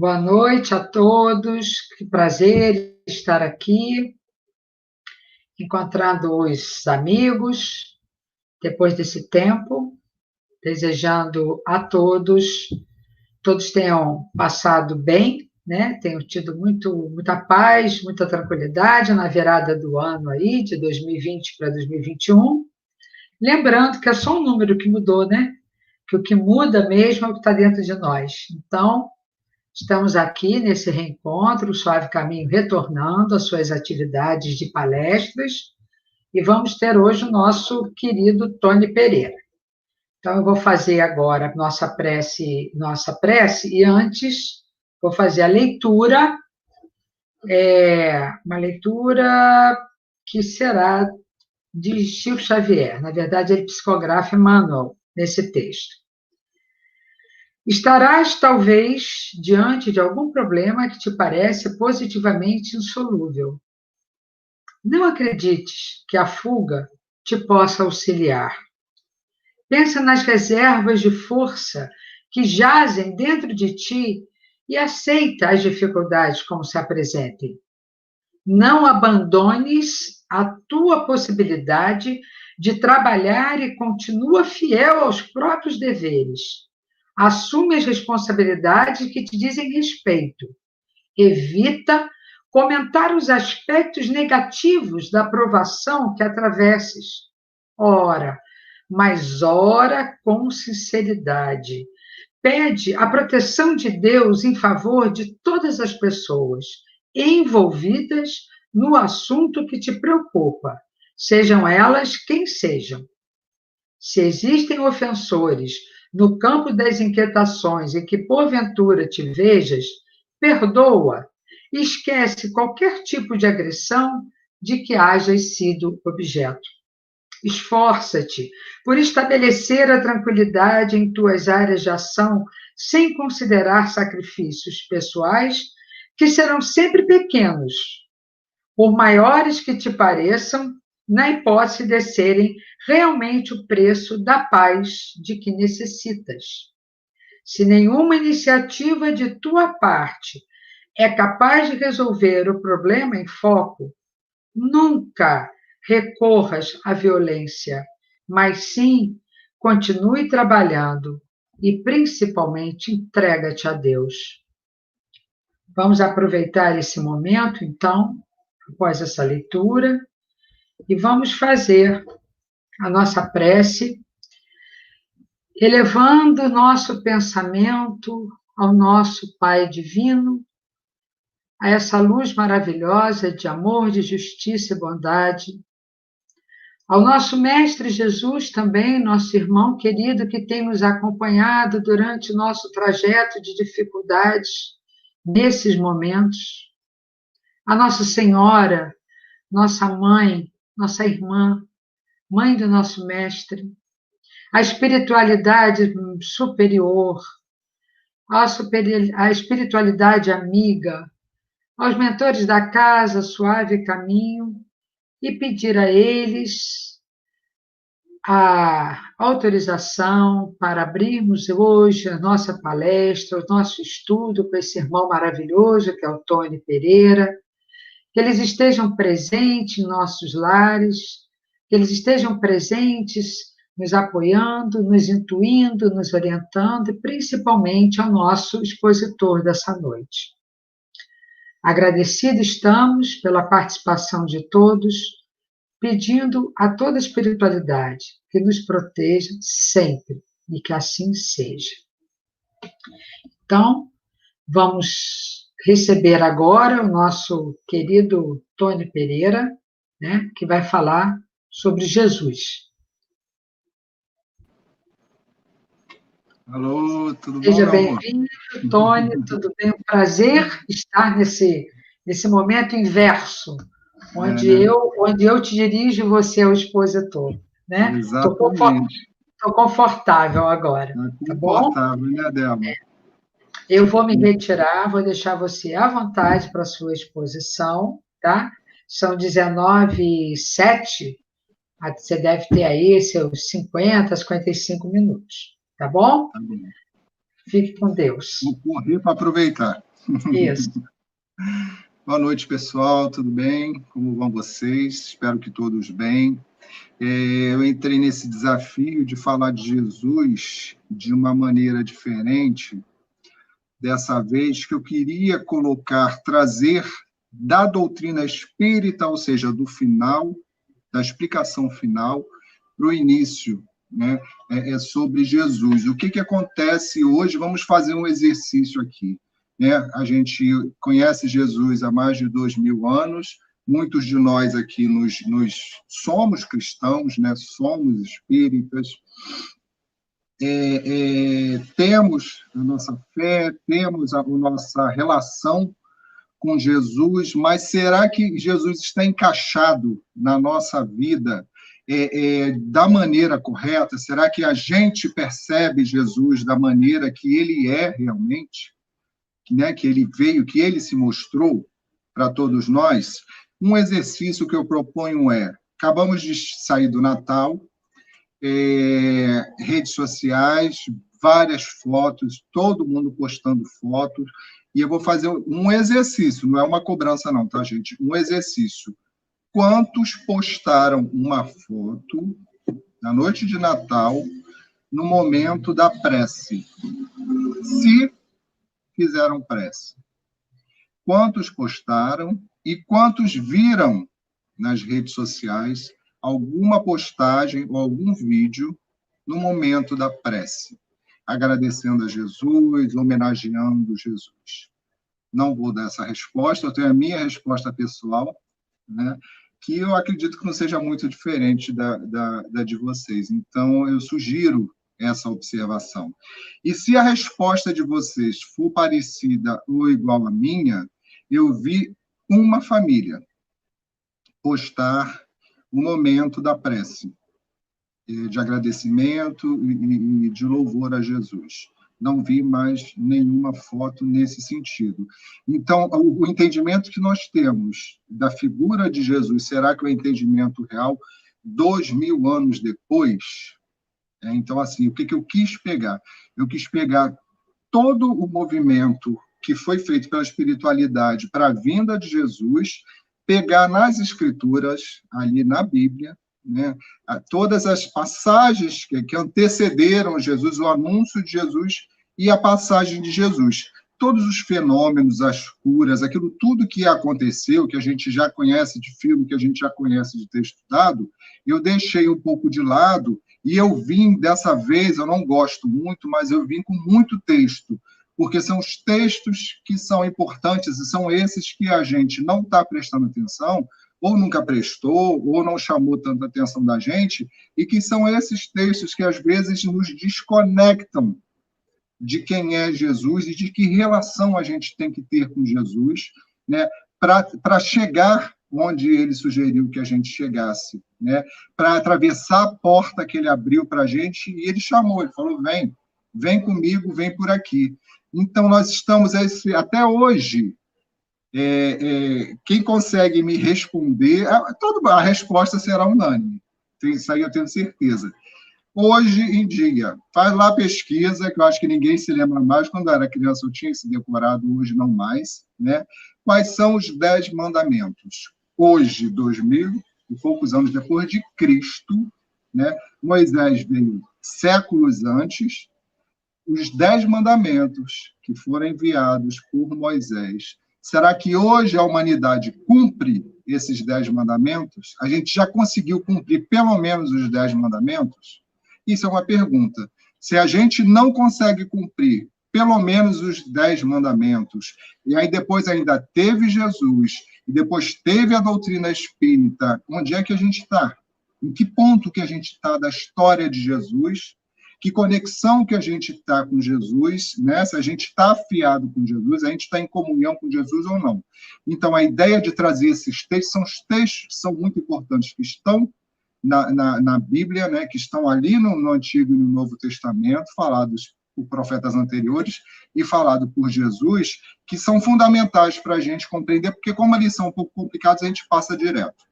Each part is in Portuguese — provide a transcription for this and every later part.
Boa noite a todos, que prazer estar aqui, encontrando os amigos, depois desse tempo, desejando a todos tenham passado bem, né? Tenham tido muita paz, muita tranquilidade na virada do ano aí, de 2020 para 2021. Lembrando que é só um número que mudou, né? Que o que muda mesmo é o que está dentro de nós. Então, estamos aqui nesse reencontro, o Suave Caminho retornando às suas atividades de palestras, e vamos ter hoje o nosso querido Tony Pereira. Então, eu vou fazer agora nossa prece, e antes vou fazer a leitura, uma leitura que será de Chico Xavier. Na verdade, ele psicografa Emmanuel nesse texto. Estarás, talvez, diante de algum problema que te parece positivamente insolúvel. Não acredites que a fuga te possa auxiliar. Pensa nas reservas de força que jazem dentro de ti e aceita as dificuldades como se apresentem. Não abandones a tua possibilidade de trabalhar e continua fiel aos próprios deveres. Assume as responsabilidades que te dizem respeito. Evita comentar os aspectos negativos da provação que atravesses. Ora, mas ora com sinceridade. Pede a proteção de Deus em favor de todas as pessoas envolvidas no assunto que te preocupa, sejam elas quem sejam. Se existem ofensores no campo das inquietações em que porventura te vejas, perdoa e esquece qualquer tipo de agressão de que hajas sido objeto. Esforça-te por estabelecer a tranquilidade em tuas áreas de ação, sem considerar sacrifícios pessoais que serão sempre pequenos, por maiores que te pareçam, na hipótese de serem realmente o preço da paz de que necessitas. Se nenhuma iniciativa de tua parte é capaz de resolver o problema em foco, nunca recorras à violência, mas sim continue trabalhando e, principalmente, entrega-te a Deus. Vamos aproveitar esse momento, então, após essa leitura, e vamos fazer a nossa prece, elevando o nosso pensamento ao nosso Pai Divino, a essa luz maravilhosa de amor, de justiça e bondade, ao nosso Mestre Jesus também, nosso irmão querido que tem nos acompanhado durante o nosso trajeto de dificuldades, nesses momentos, a Nossa Senhora, nossa mãe, nossa irmã, mãe do nosso Mestre, a espiritualidade superior, a espiritualidade amiga, aos mentores da casa, Suave Caminho, e pedir a eles a autorização para abrirmos hoje a nossa palestra, o nosso estudo com esse irmão maravilhoso que é o Tony Pereira, que eles estejam presentes em nossos lares, que eles estejam presentes nos apoiando, nos intuindo, nos orientando, e principalmente ao nosso expositor dessa noite. Agradecidos estamos pela participação de todos, pedindo a toda a espiritualidade que nos proteja sempre e que assim seja. Então, vamos receber agora o nosso querido Tony Pereira, né, que vai falar sobre Jesus. Alô, tudo bom? Seja bem-vindo, Tony, tudo bem? Um prazer estar nesse momento inverso, onde eu te dirijo e você é o expositor, né? Exatamente. Estou confortável agora, tá bom? Confortável, né, Débora? Eu vou me retirar, vou deixar você à vontade para a sua exposição, tá? São 19h07, você deve ter aí seus 50, 55 minutos, tá bom? Tá bom. Fique com Deus. Vou correr para aproveitar. Isso. Boa noite, pessoal, tudo bem? Como vão vocês? Espero que todos bem. Eu entrei nesse desafio de falar de Jesus de uma maneira diferente, dessa vez que eu queria trazer da doutrina espírita, ou seja, do final, da explicação final, para o início, né? Sobre Jesus. O que acontece hoje? Vamos fazer um exercício aqui. Né? A gente conhece Jesus há mais de 2000 anos, muitos de nós aqui nos somos cristãos, né? Somos espíritas, temos a nossa fé, temos a nossa relação com Jesus, mas será que Jesus está encaixado na nossa vida da maneira correta? Será que a gente percebe Jesus da maneira que ele é realmente? Né? Que ele veio, que ele se mostrou para todos nós? Um exercício que eu proponho acabamos de sair do Natal, redes sociais, várias fotos, todo mundo postando fotos, e eu vou fazer um exercício, não é uma cobrança não, tá, gente? Um exercício. Quantos postaram uma foto na noite de Natal, no momento da prece? Se fizeram prece. Quantos postaram e quantos viram nas redes sociais alguma postagem ou algum vídeo no momento da prece, agradecendo a Jesus, homenageando Jesus? Não vou dar essa resposta, eu tenho a minha resposta pessoal, né, que eu acredito que não seja muito diferente da de vocês. Então, eu sugiro essa observação. E se a resposta de vocês for parecida ou igual à minha, eu vi uma família postar o momento da prece, de agradecimento e de louvor a Jesus. Não vi mais nenhuma foto nesse sentido. Então, o entendimento que nós temos da figura de Jesus, será que é o entendimento real 2000 anos depois? Então, assim, o que eu quis pegar? Eu quis pegar todo o movimento que foi feito pela espiritualidade para a vinda de Jesus, pegar nas Escrituras, ali na Bíblia, né, todas as passagens que antecederam Jesus, o anúncio de Jesus e a passagem de Jesus. Todos os fenômenos, as curas, aquilo tudo que aconteceu, que a gente já conhece de filme, que a gente já conhece de ter estudado, eu deixei um pouco de lado e eu vim, dessa vez, eu não gosto muito, mas eu vim com muito texto, porque são os textos que são importantes e são esses que a gente não está prestando atenção, ou nunca prestou, ou não chamou tanta atenção da gente, e que são esses textos que, às vezes, nos desconectam de quem é Jesus e de que relação a gente tem que ter com Jesus, né, para chegar onde ele sugeriu que a gente chegasse, né, para atravessar a porta que ele abriu para a gente, e ele chamou, ele falou, vem comigo, vem por aqui. Então, nós estamos, até hoje, quem consegue me responder, a resposta será unânime, isso aí eu tenho certeza. Hoje em dia, faz lá a pesquisa, que eu acho que ninguém se lembra mais, quando eu era criança eu tinha esse decorado, hoje não mais, né? Quais são os 10 mandamentos? Hoje, 2000 e poucos anos depois de Cristo, né? Moisés veio séculos antes, os 10 mandamentos que foram enviados por Moisés. Será que hoje a humanidade cumpre esses 10 mandamentos? A gente já conseguiu cumprir pelo menos os 10 mandamentos? Isso é uma pergunta. Se a gente não consegue cumprir pelo menos os 10 mandamentos, e aí depois ainda teve Jesus, e depois teve a doutrina espírita, onde é que a gente está? Em que ponto que a gente está da história de Jesus? Que conexão que a gente está com Jesus, né? Se a gente está afiado com Jesus, a gente está em comunhão com Jesus ou não. Então, a ideia de trazer esses textos, são os textos que são muito importantes, que estão na Bíblia, né? Que estão ali no Antigo e no Novo Testamento, falados por profetas anteriores e falado por Jesus, que são fundamentais para a gente compreender, porque como eles são um pouco complicados, a gente passa direto.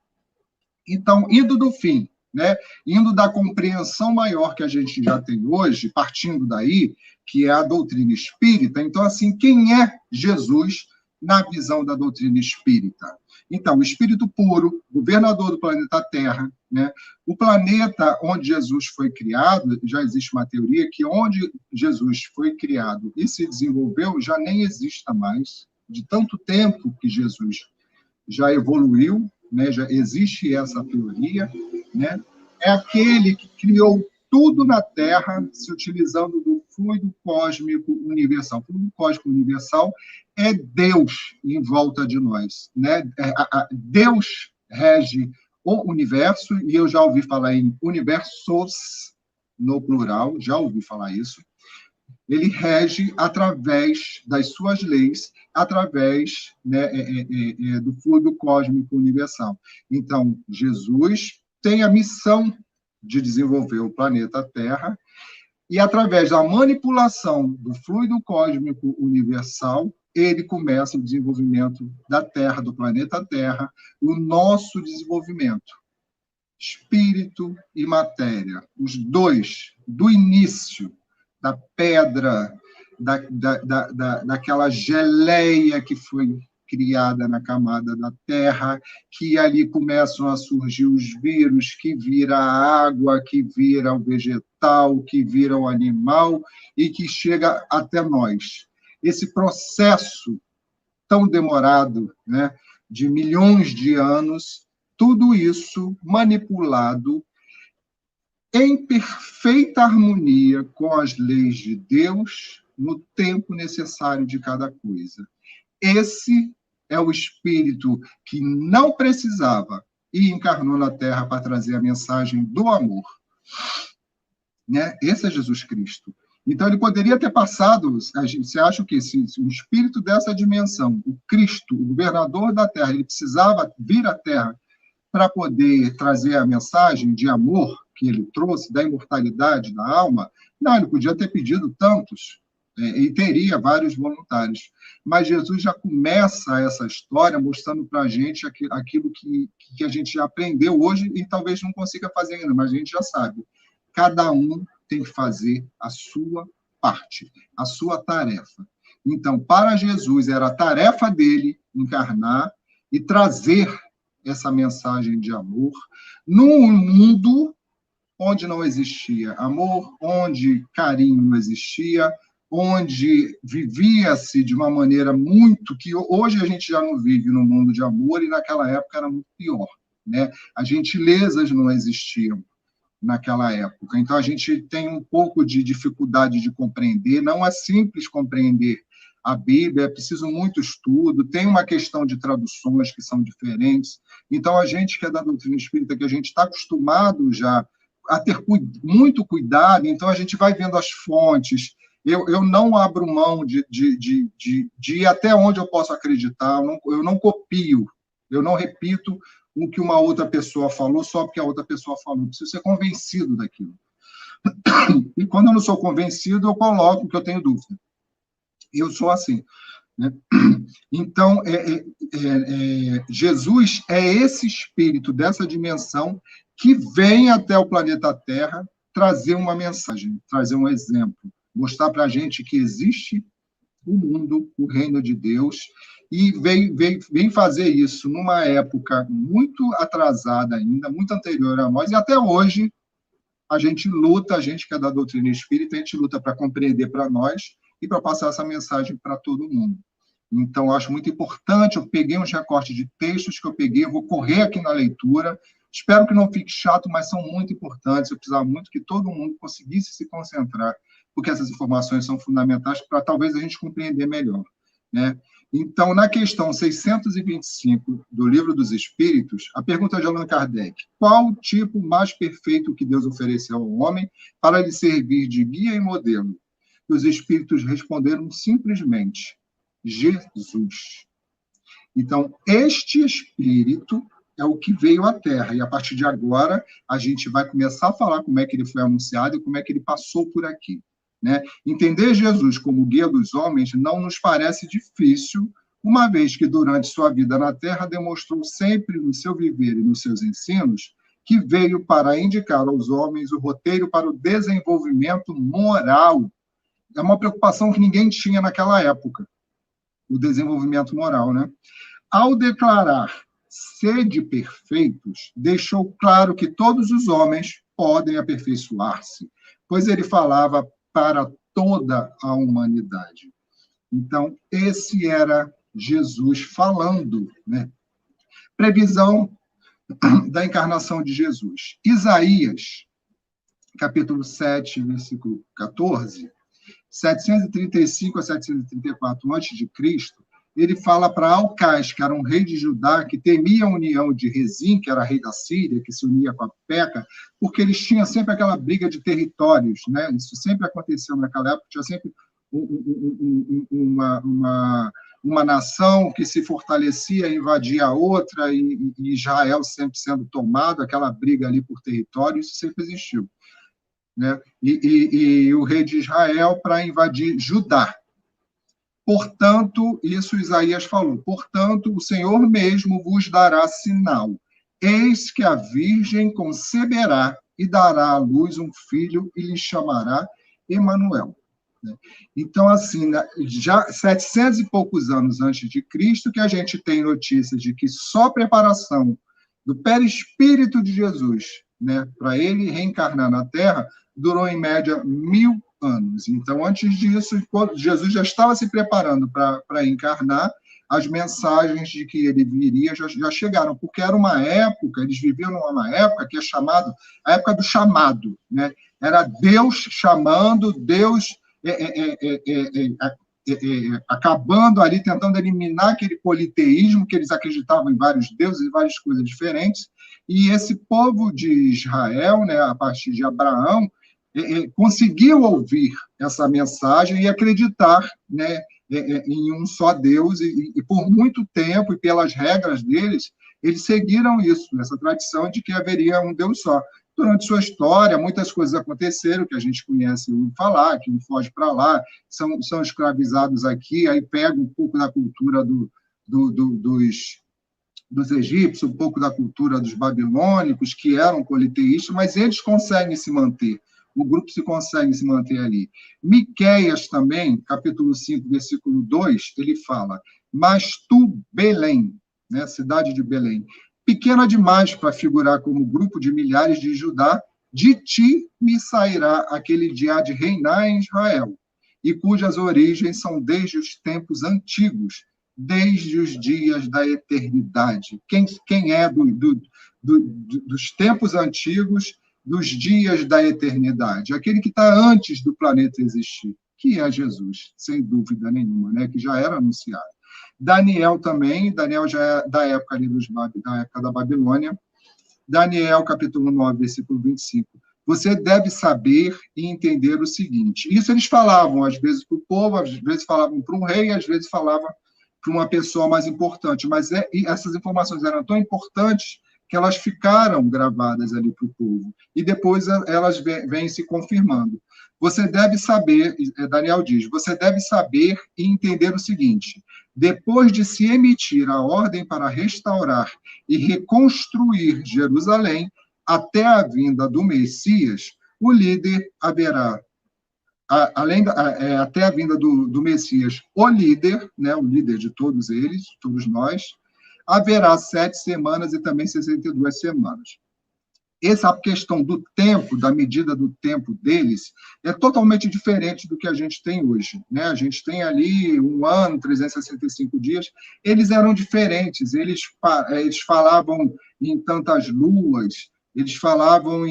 Então, indo do fim, né? Indo da compreensão maior que a gente já tem hoje, partindo daí, que é a doutrina espírita. Então, assim, quem é Jesus na visão da doutrina espírita? Então, o espírito puro, governador do planeta Terra, né? O planeta onde Jesus foi criado, já existe uma teoria que onde Jesus foi criado e se desenvolveu já nem exista mais, de tanto tempo que Jesus já evoluiu, né? Já existe essa teoria, né? É aquele que criou tudo na Terra se utilizando do fluido cósmico universal. O fluido cósmico universal é Deus em volta de nós, né? Deus rege o universo, e eu já ouvi falar em universos, no plural, já ouvi falar isso. Ele rege através das suas leis, através, né, do fluido cósmico universal. Então, Jesus tem a missão de desenvolver o planeta Terra, e através da manipulação do fluido cósmico universal, ele começa o desenvolvimento da Terra, do planeta Terra, o nosso desenvolvimento. Espírito e matéria, os dois, do início, da pedra, daquela geleia que foi criada na camada da Terra, que ali começam a surgir os vírus, que vira a água, que vira o vegetal, que vira o animal, e que chega até nós. Esse processo tão demorado, né, de milhões de anos, tudo isso manipulado em perfeita harmonia com as leis de Deus, no tempo necessário de cada coisa. Esse é o Espírito que não precisava e encarnou na Terra para trazer a mensagem do amor. Né? Esse é Jesus Cristo. Então, ele poderia ter passado... Você acha que se um espírito dessa dimensão, o Cristo, o governador da Terra, ele precisava vir à Terra para poder trazer a mensagem de amor que ele trouxe, da imortalidade da alma? Não, ele podia ter pedido tantos, e teria vários voluntários. Mas Jesus já começa essa história mostrando para a gente aquilo que a gente já aprendeu hoje e talvez não consiga fazer ainda, mas a gente já sabe. Cada um tem que fazer a sua parte, a sua tarefa. Então, para Jesus, era a tarefa dele encarnar e trazer essa mensagem de amor num mundo onde não existia amor, onde carinho não existia, onde vivia-se de uma maneira muito... que hoje a gente já não vive no mundo de amor, e naquela época era muito pior, né? As gentilezas não existiam naquela época. Então, a gente tem um pouco de dificuldade de compreender. Não é simples compreender a Bíblia, é preciso muito estudo, tem uma questão de traduções que são diferentes. Então, a gente que é da doutrina espírita, que a gente está acostumado já a ter muito cuidado, então a gente vai vendo as fontes. Eu não abro mão de ir até onde eu posso acreditar, eu não copio, eu não repito o que uma outra pessoa falou só porque a outra pessoa falou. Eu preciso ser convencido daquilo. E quando eu não sou convencido, eu coloco que eu tenho dúvida. Eu sou assim. Né? Então, Jesus é esse espírito dessa dimensão que vem até o planeta Terra trazer uma mensagem, trazer um exemplo, mostrar para a gente que existe o mundo, o reino de Deus, e vem fazer isso numa época muito atrasada ainda, muito anterior a nós, e até hoje a gente luta, a gente que é da doutrina espírita, a gente luta para compreender para nós e para passar essa mensagem para todo mundo. Então, eu acho muito importante, eu peguei uns recortes de textos que eu peguei, eu vou correr aqui na leitura, espero que não fique chato, mas são muito importantes, eu precisava muito que todo mundo conseguisse se concentrar, porque essas informações são fundamentais para talvez a gente compreender melhor. Né? Então, na questão 625 do Livro dos Espíritos, a pergunta de Allan Kardec: qual o tipo mais perfeito que Deus ofereceu ao homem para lhe servir de guia e modelo? E os Espíritos responderam simplesmente: Jesus. Então, este Espírito é o que veio à Terra, e a partir de agora a gente vai começar a falar como é que ele foi anunciado e como é que ele passou por aqui. Né? Entender Jesus como guia dos homens não nos parece difícil, uma vez que durante sua vida na Terra demonstrou sempre no seu viver e nos seus ensinos que veio para indicar aos homens o roteiro para o desenvolvimento moral. É uma preocupação que ninguém tinha naquela época, o desenvolvimento moral, né? Ao declarar sede perfeitos, deixou claro que todos os homens podem aperfeiçoar-se, pois ele falava para toda a humanidade. Então, esse era Jesus falando, né? Previsão da encarnação de Jesus. Isaías, capítulo 7, versículo 14, 735 a 734 a.C., ele fala para Alcás, que era um rei de Judá, que temia a união de Rezim, que era rei da Síria, que se unia com a Peca, porque eles tinham sempre aquela briga de territórios, né? Isso sempre aconteceu naquela época, tinha sempre uma nação que se fortalecia, invadia a outra, e Israel sempre sendo tomado, aquela briga ali por território, isso sempre existiu, né? E o rei de Israel para invadir Judá. Portanto, isso Isaías falou, portanto, o Senhor mesmo vos dará sinal. Eis que a virgem conceberá e dará à luz um filho e lhe chamará Emanuel. Então, assim, já 700 e poucos anos antes de Cristo, que a gente tem notícias de que só a preparação do perispírito de Jesus, né, para ele reencarnar na Terra, durou em média 1000 anos. Então, antes disso, Jesus já estava se preparando para encarnar, as mensagens de que ele viria já chegaram, porque era uma época, eles viviam numa época que é chamado a época do chamado, né? Era Deus chamando, Deus acabando ali, tentando eliminar aquele politeísmo, que eles acreditavam em vários deuses e várias coisas diferentes, e esse povo de Israel, né, a partir de Abraão, conseguiu ouvir essa mensagem e acreditar, né, em um só Deus, e por muito tempo, e pelas regras deles, eles seguiram isso, essa tradição de que haveria um Deus só. Durante sua história, muitas coisas aconteceram, que a gente conhece falar, que não foge para lá, são escravizados aqui, aí pega um pouco da cultura dos egípcios, um pouco da cultura dos babilônicos, que eram politeístas, mas eles conseguem se manter, o grupo se consegue se manter ali. Miqueias também, capítulo 5, versículo 2, ele fala, mas tu, Belém, né, cidade de Belém, pequena demais para figurar como grupo de milhares de Judá, de ti me sairá aquele dia de reinar em Israel, e cujas origens são desde os tempos antigos, desde os dias da eternidade. Quem é dos tempos antigos, dos dias da eternidade? Aquele que está antes do planeta existir, que é Jesus, sem dúvida nenhuma, né? Que já era anunciado. Daniel também, Daniel já é da época ali da época da Babilônia. Daniel, capítulo 9, versículo 25. Você deve saber e entender o seguinte. Isso eles falavam, às vezes, para o povo, às vezes falavam para um rei, às vezes falavam para uma pessoa mais importante. Mas essas informações eram tão importantes que elas ficaram gravadas ali para o povo. E depois elas vêm se confirmando. Você deve saber, Daniel diz, você deve saber e entender o seguinte: depois de se emitir a ordem para restaurar e reconstruir Jerusalém, até a vinda do Messias, o líder haverá, até a vinda do Messias, o líder, né, o líder de todos eles, todos nós, haverá 7 semanas e também 62 semanas. Essa questão do tempo, da medida do tempo deles, é totalmente diferente do que a gente tem hoje, né? A gente tem ali 1 ano, 365 dias, eles eram diferentes, eles falavam em tantas luas, eles falavam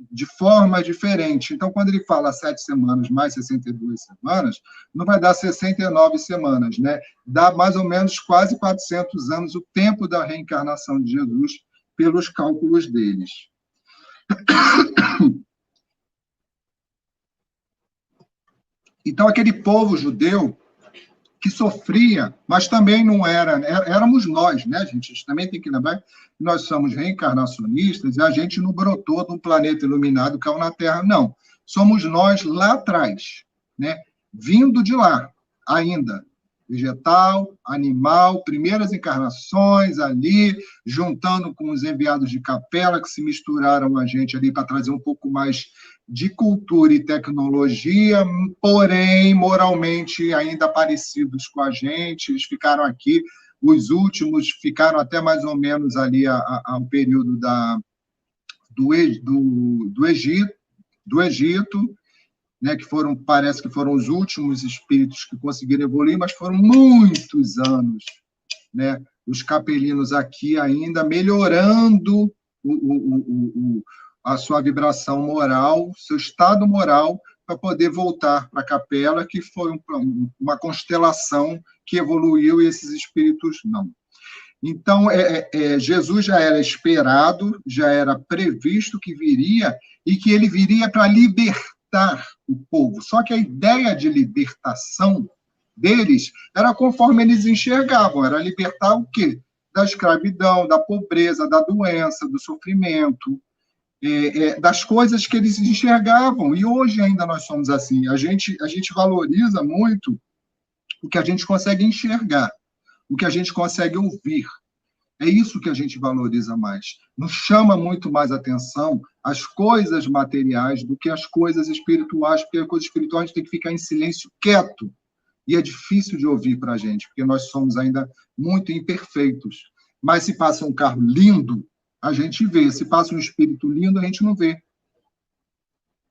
de forma diferente. Então, quando ele fala 7 semanas mais 62 semanas, não vai dar 69 semanas, né? Dá mais ou menos quase 400 anos o tempo da reencarnação de Jesus, pelos cálculos deles. Então, aquele povo judeu que sofria, mas também não era, éramos nós, né, gente? A gente também tem que lembrar que nós somos reencarnacionistas e a gente não brotou de um planeta iluminado que caiu na Terra, não. Somos nós lá atrás, né? Vindo de lá, ainda. vegetal, animal, primeiras encarnações ali, juntando com os enviados de capela que se misturaram a gente ali para trazer um pouco mais de cultura e tecnologia, porém, moralmente ainda parecidos com a gente, eles ficaram aqui, os últimos ficaram até mais ou menos ali ao período do Egito, né, que parece que foram os últimos espíritos que conseguiram evoluir, mas foram muitos anos, né, os capelinos aqui ainda melhorando a sua vibração moral, seu estado moral, para poder voltar para a capela, que foi uma constelação que evoluiu e esses espíritos não. Então, Jesus já era esperado, já era previsto que viria, e que ele viria para libertar o povo. Só que a ideia de libertação deles era conforme eles enxergavam, era libertar o quê? Da escravidão, da pobreza, da doença, do sofrimento, das coisas que eles enxergavam. E hoje ainda nós somos assim. A gente valoriza muito o que a gente consegue enxergar, o que a gente consegue ouvir. É isso que a gente valoriza mais. Nos chama muito mais atenção as coisas materiais do que as coisas espirituais, porque as coisas espirituais a gente tem que ficar em silêncio, quieto. E é difícil de ouvir para a gente, porque nós somos ainda muito imperfeitos. Mas se passa um carro lindo, a gente vê. Se passa um espírito lindo, a gente não vê.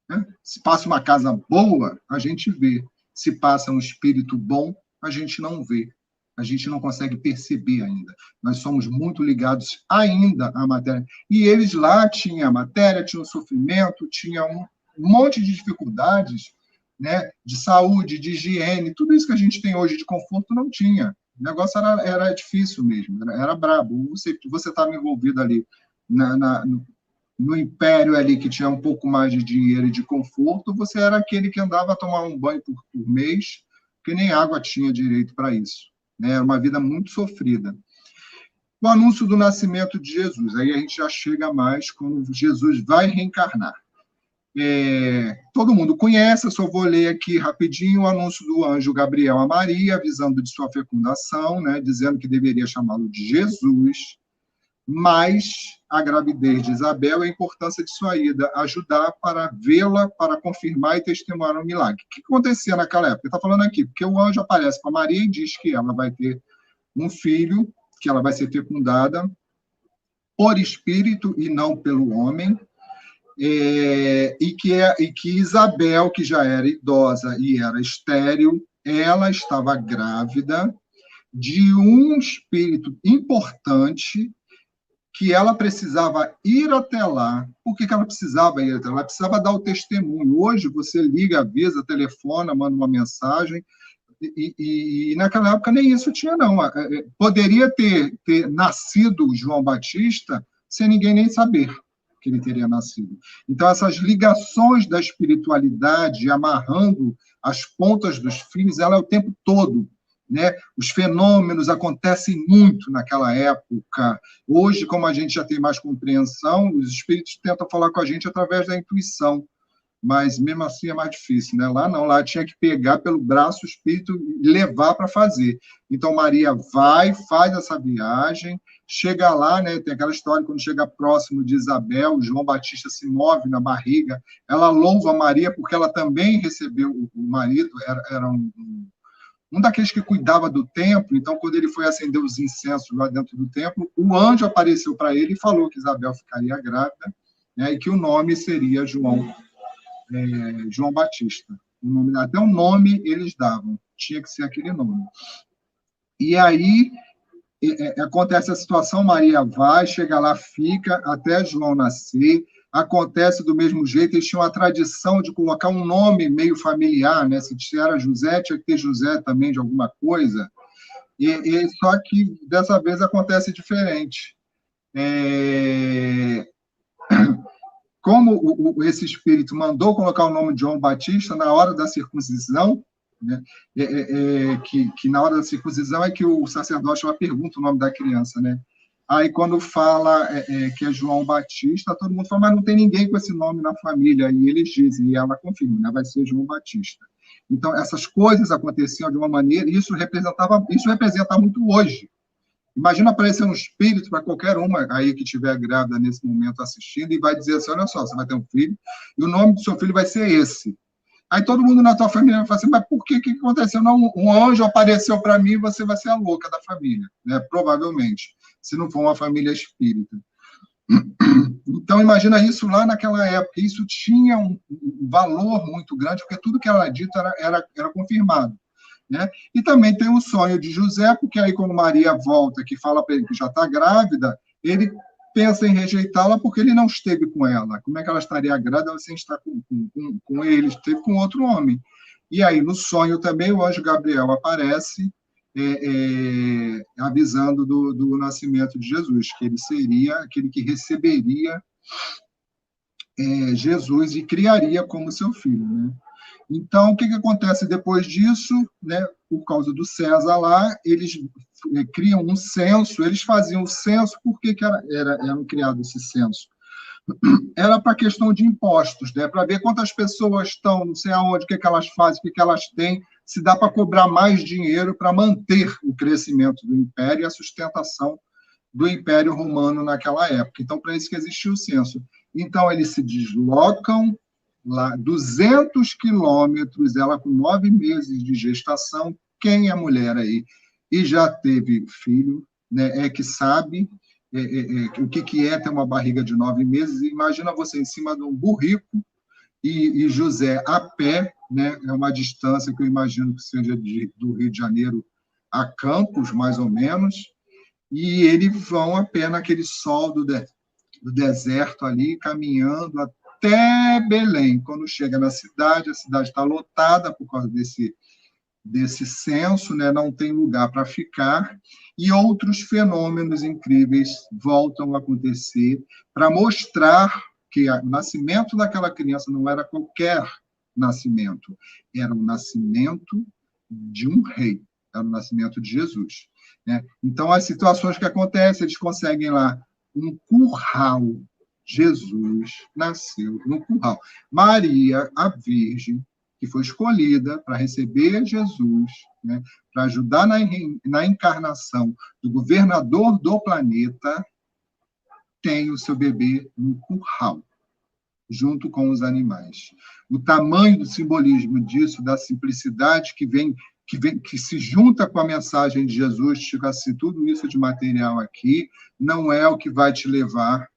Né? Se passa uma casa boa, a gente vê. Se passa um espírito bom, a gente não vê. A gente não consegue perceber ainda. Nós somos muito ligados ainda à matéria. E eles lá tinham a matéria, tinham o sofrimento, tinham um monte de dificuldades, né, de saúde, de higiene, tudo isso que a gente tem hoje de conforto não tinha. O negócio era difícil mesmo, era brabo. Você estava envolvido ali no império ali que tinha um pouco mais de dinheiro e de conforto, você era aquele que andava a tomar um banho por mês, que nem água tinha direito para isso. Era uma vida muito sofrida. O anúncio do nascimento de Jesus, aí a gente já chega mais quando Jesus vai reencarnar. Todo mundo conhece, eu só vou ler aqui rapidinho o anúncio do anjo Gabriel a Maria, avisando de sua fecundação, né, dizendo que deveria chamá-lo de Jesus, mas a gravidez de Isabel e a importância de sua ida ajudar para vê-la, para confirmar e testemunhar o milagre. O que acontecia naquela época? Ele está falando aqui, porque o anjo aparece para Maria e diz que ela vai ter um filho, que ela vai ser fecundada por espírito e não pelo homem, e que Isabel, que já era idosa e era estéril, ela estava grávida de um espírito importante que ela precisava ir até lá. Por que ela precisava ir até lá? Ela precisava dar o testemunho. Hoje, você liga, avisa, telefona, manda uma mensagem, e naquela época nem isso tinha, não. Poderia ter nascido João Batista sem ninguém nem saber que ele teria nascido. Então, essas ligações da espiritualidade, amarrando as pontas dos fios, ela é o tempo todo. Né? Os fenômenos acontecem muito naquela época. Hoje, como a gente já tem mais compreensão, os espíritos tentam falar com a gente através da intuição, mas mesmo assim é mais difícil, né? Lá não, lá tinha que pegar pelo braço o espírito e levar para fazer. Então Maria faz essa viagem, chega lá, né? Tem aquela história, quando chega próximo de Isabel, João Batista se move na barriga, ela louva Maria porque ela também recebeu o marido, era um daqueles que cuidava do templo. Então, quando ele foi acender os incensos lá dentro do templo, o anjo apareceu para ele e falou que Isabel ficaria grávida, né, e que o nome seria João Batista. Até o nome eles davam, tinha que ser aquele nome. E aí acontece a situação, Maria vai, chega lá, fica até João nascer. Acontece do mesmo jeito, eles tinham a tradição de colocar um nome meio familiar, né? Se era José, tinha que ter José também de alguma coisa. Só que dessa vez acontece diferente. Como esse espírito mandou colocar o nome de João Batista na hora da circuncisão, né? Que na hora da circuncisão é que o sacerdote lá pergunta o nome da criança, né? Aí, quando fala que é João Batista, todo mundo fala, mas não tem ninguém com esse nome na família. E eles dizem, e ela confirma, né? Vai ser João Batista. Então, essas coisas aconteciam de uma maneira, e isso representa muito hoje. Imagina aparecer um espírito para qualquer uma aí que estiver grávida nesse momento assistindo e vai dizer assim, olha só, você vai ter um filho e o nome do seu filho vai ser esse. Aí todo mundo na tua família vai falar assim, mas por que aconteceu? Não, um anjo apareceu para mim e você vai ser a louca da família, né? Provavelmente, se não for uma família espírita. Então, imagina isso lá naquela época. Isso tinha um valor muito grande, porque tudo que era dito era confirmado. Né? E também tem o sonho de José, porque aí quando Maria volta, que fala para ele que já está grávida, ele pensa em rejeitá-la porque ele não esteve com ela. Como é que ela estaria grávida sem estar com ele? Esteve com outro homem. E aí, no sonho também, o anjo Gabriel aparece avisando do nascimento de Jesus, que ele seria aquele que receberia Jesus e criaria como seu filho. Né? Então, o que acontece depois disso? Né? Por causa do César lá, eles criam um censo, eles faziam o censo, por que eram criados esse censo? Era para questão de impostos, né? Para ver quantas pessoas estão, não sei aonde, o que elas fazem, o que elas têm, se dá para cobrar mais dinheiro para manter o crescimento do império e a sustentação do Império Romano naquela época. Então, para isso que existiu o censo. Então, eles se deslocam lá 200 quilômetros, ela com 9 meses de gestação, quem é mulher aí e já teve filho, né, que sabe o que é ter uma barriga de 9 meses. Imagina você em cima de um burrico e José a pé, né, é uma distância que eu imagino que seja do Rio de Janeiro a Campos, mais ou menos, e eles vão a pé naquele sol do deserto ali, caminhando até Belém. Quando chega na cidade, a cidade está lotada por causa desse censo, né? Não tem lugar para ficar, e outros fenômenos incríveis voltam a acontecer para mostrar que o nascimento daquela criança não era qualquer nascimento, era o nascimento de um rei, era o nascimento de Jesus. Né? Então, as situações que acontecem, eles conseguem lá um curral. Jesus nasceu no curral. Maria, a Virgem, que foi escolhida para receber Jesus, né, para ajudar na encarnação do governador do planeta, tem o seu bebê no curral, junto com os animais. O tamanho do simbolismo disso, da simplicidade que se junta com a mensagem de Jesus, tipo assim, tudo isso de material aqui, não é o que vai te levar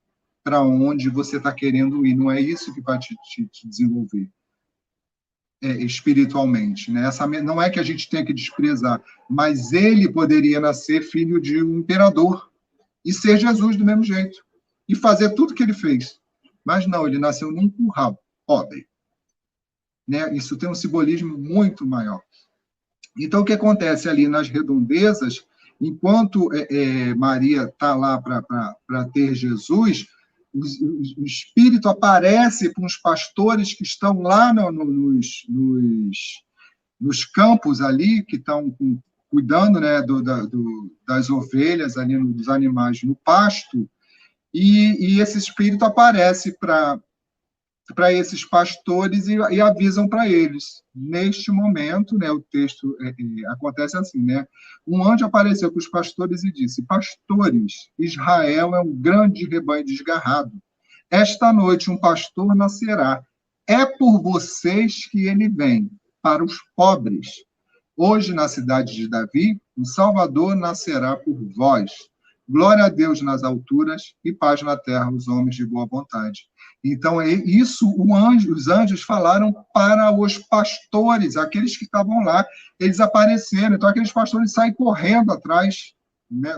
para onde você está querendo ir, não é isso que vai te desenvolver espiritualmente. Né? Não é que a gente tenha que desprezar, mas ele poderia nascer filho de um imperador e ser Jesus do mesmo jeito, e fazer tudo que ele fez. Mas não, ele nasceu num curral, pobre. Né? Isso tem um simbolismo muito maior. Então, o que acontece ali nas redondezas, enquanto Maria está lá para ter Jesus, o Espírito aparece para uns pastores que estão lá nos campos ali, que estão cuidando, né, das ovelhas, ali, dos animais no pasto, e esse Espírito aparece para esses pastores e avisam para eles. Neste momento, né, o texto acontece assim, né? Um anjo apareceu para os pastores e disse: Pastores, Israel é um grande rebanho desgarrado. Esta noite um pastor nascerá. É por vocês que ele vem, para os pobres. Hoje, na cidade de Davi, um Salvador nascerá por vós. Glória a Deus nas alturas e paz na terra aos homens de boa vontade. Então, isso os anjos falaram para os pastores, aqueles que estavam lá, eles apareceram. Então, aqueles pastores saem correndo atrás, né,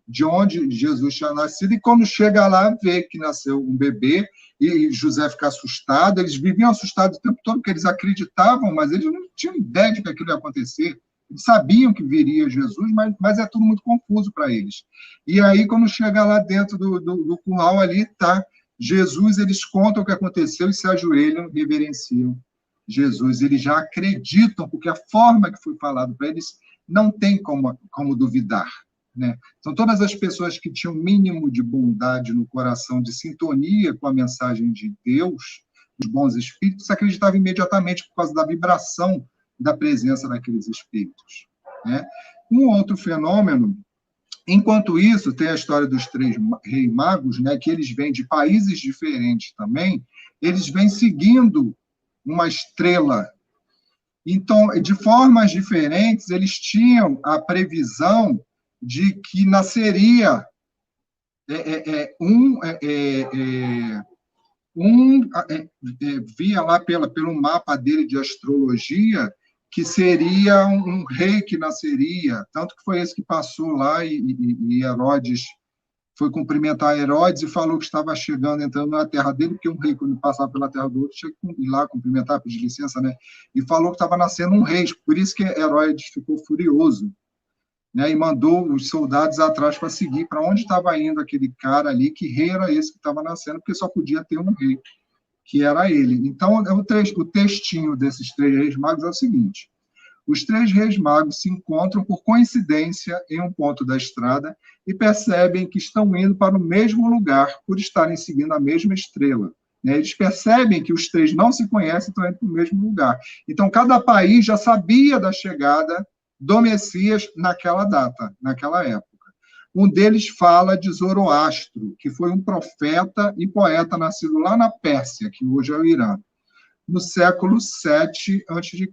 de onde Jesus tinha nascido, e quando chega lá, vê que nasceu um bebê, e José fica assustado. Eles viviam assustados o tempo todo, porque eles acreditavam, mas eles não tinham ideia de que aquilo ia acontecer. Eles sabiam que viria Jesus, mas é tudo muito confuso para eles. E aí, quando chega lá dentro do curral, ali está Jesus, eles contam o que aconteceu e se ajoelham, reverenciam Jesus. Eles já acreditam, porque a forma que foi falado para eles não tem como duvidar. Né? São todas as pessoas que tinham um mínimo de bondade no coração, de sintonia com a mensagem de Deus, bons espíritos, acreditava imediatamente por causa da vibração da presença daqueles espíritos, né? Um outro fenômeno, enquanto isso, tem a história dos três reis magos, né, que eles vêm de países diferentes também, eles vêm seguindo uma estrela. Então, de formas diferentes, eles tinham a previsão de que nasceria via lá pelo mapa dele de astrologia que seria um rei que nasceria, tanto que foi esse que passou lá e Herodes foi cumprimentar Herodes e falou que estava chegando, entrando na terra dele, porque um rei, quando passava pela terra do outro, tinha que ir lá cumprimentar, pedir licença, né? E falou que estava nascendo um rei, por isso que Herodes ficou furioso, né? E mandou os soldados atrás para seguir para onde estava indo aquele cara ali, que rei era esse que estava nascendo, porque só podia ter um rei, que era ele. Então, o textinho desses três reis magos é o seguinte: os três reis magos se encontram por coincidência em um ponto da estrada e percebem que estão indo para o mesmo lugar por estarem seguindo a mesma estrela, né? Eles percebem que os três não se conhecem e estão indo para o mesmo lugar. Então, cada país já sabia da chegada do Messias naquela data, naquela época. Um deles fala de Zoroastro, que foi um profeta e poeta nascido lá na Pérsia, que hoje é o Irã, no século VII a.C.,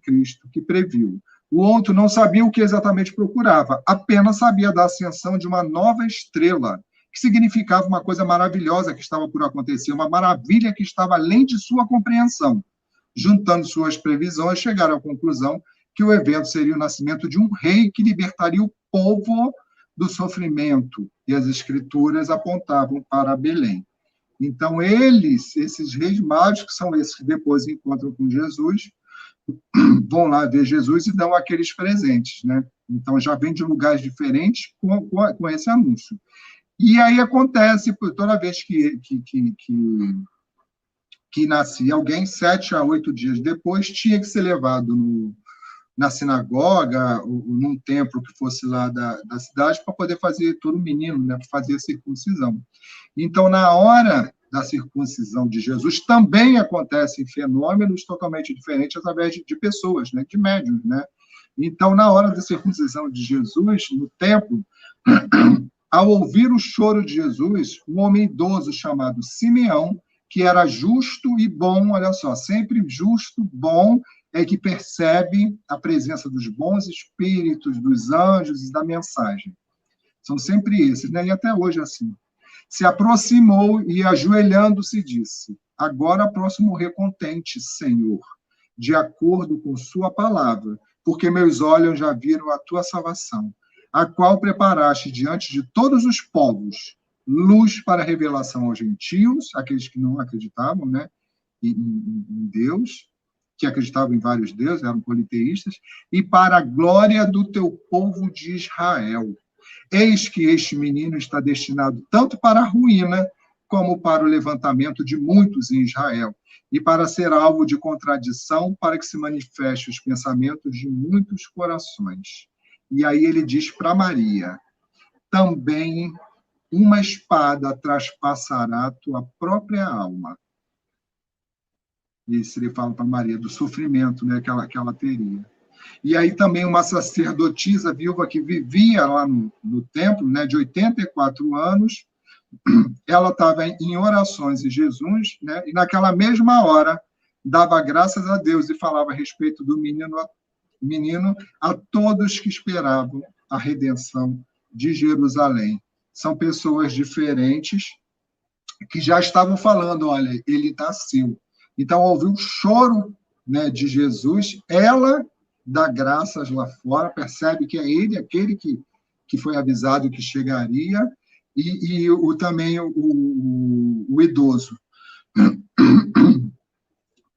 que previu. O outro não sabia o que exatamente procurava, apenas sabia da ascensão de uma nova estrela, que significava uma coisa maravilhosa que estava por acontecer, uma maravilha que estava além de sua compreensão. Juntando suas previsões, chegaram à conclusão que o evento seria o nascimento de um rei que libertaria o povo do sofrimento, e as escrituras apontavam para Belém. Então, esses reis magos, que são esses que depois encontram com Jesus, vão lá ver Jesus e dão aqueles presentes, né? Então, já vem de lugares diferentes com esse anúncio. E aí acontece, toda vez que nascia alguém, 7 a 8 dias depois, tinha que ser levado na sinagoga, ou num templo que fosse lá da cidade, para poder fazer todo menino, né, para fazer a circuncisão. Então, na hora da circuncisão de Jesus, também acontecem fenômenos totalmente diferentes através de pessoas, né, de médiuns, né? Então, na hora da circuncisão de Jesus, no templo, ao ouvir o choro de Jesus, um homem idoso chamado Simeão, que era justo e bom, olha só, sempre justo, bom, é que percebe a presença dos bons espíritos, dos anjos e da mensagem. São sempre esses, né? E até hoje é assim. Se aproximou e, ajoelhando-se, disse: agora posso morrer contente, Senhor, de acordo com sua palavra, porque meus olhos já viram a tua salvação, a qual preparaste diante de todos os povos, luz para a revelação aos gentios, aqueles que não acreditavam, né, em Deus, que acreditavam em vários deuses, eram politeístas, e para a glória do teu povo de Israel. Eis que este menino está destinado tanto para a ruína, como para o levantamento de muitos em Israel, e para ser alvo de contradição, para que se manifeste os pensamentos de muitos corações. E aí ele diz para Maria: também uma espada traspassará a tua própria alma. Isso ele fala para Maria, do sofrimento, né, que ela teria. E aí também uma sacerdotisa viúva que vivia lá no templo, né, de 84 anos, ela estava em orações em Jesus, né, e naquela mesma hora dava graças a Deus e falava a respeito do menino a todos que esperavam a redenção de Jerusalém. São pessoas diferentes que já estavam falando, olha, ele nasceu. Então, ao ouvir o choro, né, de Jesus, ela dá graças lá fora, percebe que é ele, aquele que foi avisado que chegaria, e também o idoso.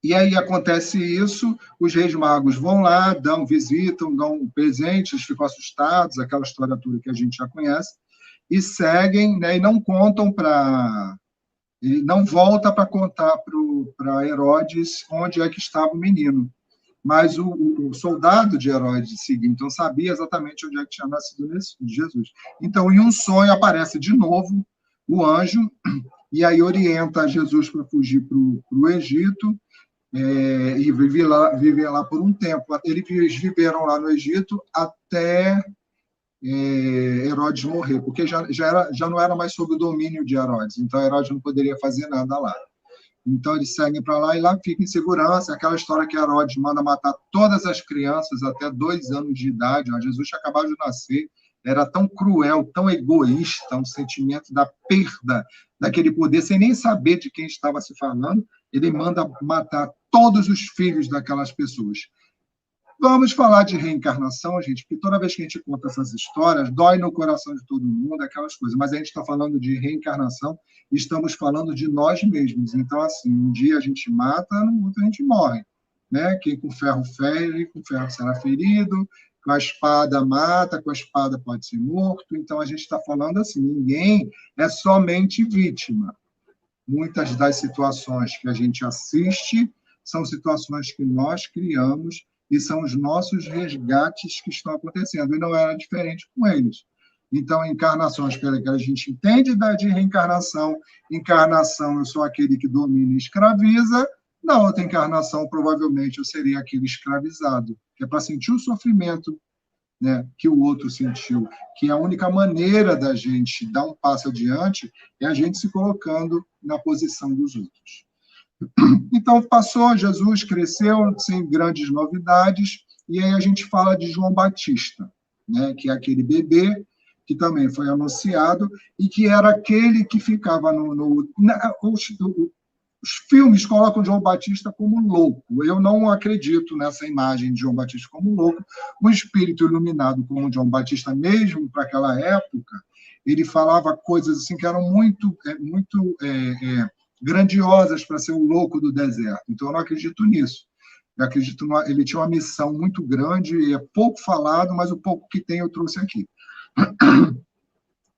E aí acontece isso, os reis magos vão lá, visitam, dão presentes, ficam assustados, aquela história toda que a gente já conhece, e seguem, né, e não contam e não volta para contar para Herodes onde é que estava o menino. Mas o soldado de Herodes seguinte, então, sabia exatamente onde é que tinha nascido Jesus. Então, em um sonho, aparece de novo o anjo, e aí orienta Jesus para fugir para o Egito, e viver lá por um tempo. Eles viveram lá no Egito até Herodes morrer, porque já não era mais sob o domínio de Herodes, então Herodes não poderia fazer nada lá. Então eles seguem para lá e lá fica em segurança. Aquela história que Herodes manda matar todas as crianças até 2 anos de idade. Jesus tinha acabado de nascer, era tão cruel, tão egoísta, um sentimento da perda daquele poder, sem nem saber de quem estava se falando. Ele manda matar todos os filhos daquelas pessoas. Vamos falar de reencarnação, gente, porque toda vez que a gente conta essas histórias, dói no coração de todo mundo, aquelas coisas. Mas a gente está falando de reencarnação e estamos falando de nós mesmos. Então, assim, um dia a gente mata, no outro a gente morre. Né? Quem com ferro fere, com ferro será ferido, com a espada mata, com a espada pode ser morto. Então, a gente está falando assim, ninguém é somente vítima. Muitas das situações que a gente assiste são situações que nós criamos e são os nossos resgates que estão acontecendo, e não era diferente com eles. Então, encarnações que a gente entende de reencarnação, encarnação, eu sou aquele que domina e escraviza, na outra encarnação, provavelmente, eu seria aquele escravizado, que é para sentir o sofrimento, né, que o outro sentiu, que a única maneira da gente dar um passo adiante é a gente se colocando na posição dos outros. Então, passou, Jesus cresceu sem grandes novidades, e aí a gente fala de João Batista, né, que é aquele bebê que também foi anunciado, e que era aquele que ficava os filmes colocam João Batista como louco. Eu não acredito nessa imagem de João Batista como louco. Um espírito iluminado como João Batista, mesmo para aquela época, ele falava coisas assim que eram muito grandiosas para ser o louco do deserto. Então, eu não acredito nisso. Eu acredito ele tinha uma missão muito grande, e é pouco falado, mas o pouco que tem eu trouxe aqui.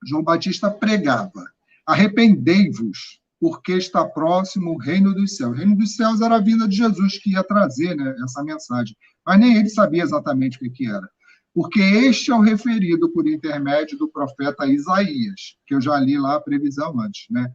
João Batista pregava: arrependei-vos, porque está próximo o reino dos céus. O reino dos céus era a vinda de Jesus que ia trazer, né, essa mensagem. Mas nem ele sabia exatamente o que era. Porque este é o referido por intermédio do profeta Isaías, que eu já li lá a previsão antes, né?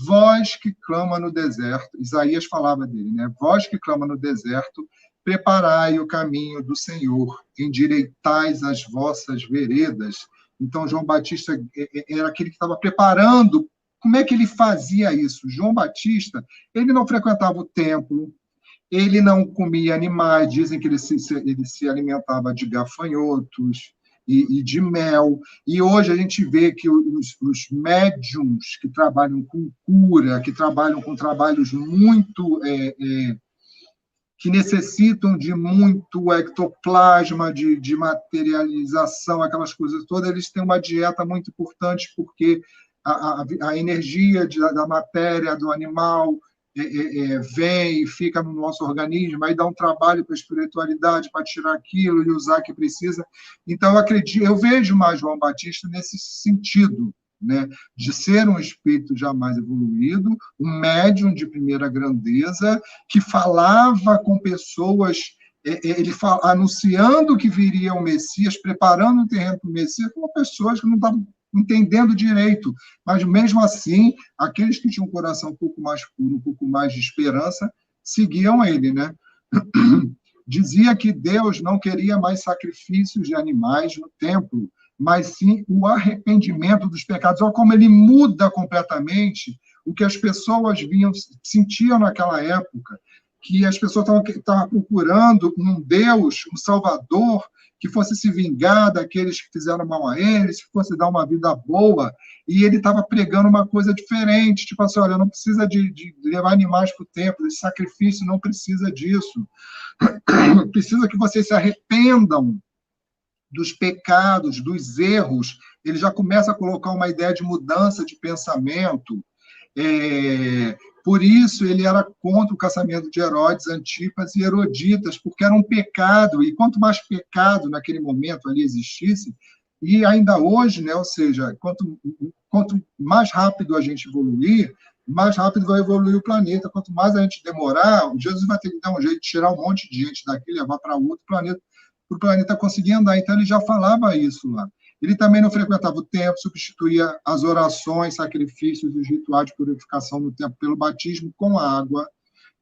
Vós que clama no deserto, Isaías falava dele, né? Vós que clama no deserto, preparai o caminho do Senhor, endireitais as vossas veredas. Então, João Batista era aquele que estava preparando. Como é que ele fazia isso? João Batista, ele não frequentava o templo, ele não comia animais, dizem que ele se alimentava de gafanhotos e de mel. E hoje a gente vê que os médiums que trabalham com cura, que trabalham com trabalhos muito que necessitam de muito ectoplasma, de materialização, aquelas coisas todas, eles têm uma dieta muito importante, porque a energia da matéria do animal vem e fica no nosso organismo, aí dá um trabalho para a espiritualidade, para tirar aquilo e usar o que precisa. Então, eu vejo mais João Batista nesse sentido, né, de ser um espírito jamais evoluído, um médium de primeira grandeza, que falava com pessoas, anunciando que viria o Messias, preparando o terreno para o Messias, com pessoas que não estavam entendendo direito, mas mesmo assim, aqueles que tinham um coração um pouco mais puro, um pouco mais de esperança, seguiam ele, né? Dizia que Deus não queria mais sacrifícios de animais no templo, mas sim o arrependimento dos pecados. Olha como ele muda completamente o que as pessoas sentiam naquela época, que as pessoas estavam procurando um Deus, um Salvador, que fosse se vingar daqueles que fizeram mal a eles, que fosse dar uma vida boa, e ele estava pregando uma coisa diferente, tipo assim, olha, não precisa de levar animais para o templo, esse sacrifício não precisa disso, precisa que vocês se arrependam dos pecados, dos erros. Ele já começa a colocar uma ideia de mudança de pensamento. Por isso, ele era contra o casamento de Herodes, Antipas e Herodias, porque era um pecado, e quanto mais pecado naquele momento ali existisse, e ainda hoje, né, ou seja, quanto mais rápido a gente evoluir, mais rápido vai evoluir o planeta. Quanto mais a gente demorar, Jesus vai ter que dar um jeito de tirar um monte de gente daqui, levar para outro planeta, para o planeta conseguir andar. Então, ele já falava isso lá. Ele também não frequentava o templo, substituía as orações, sacrifícios e os rituais de purificação no templo pelo batismo com água.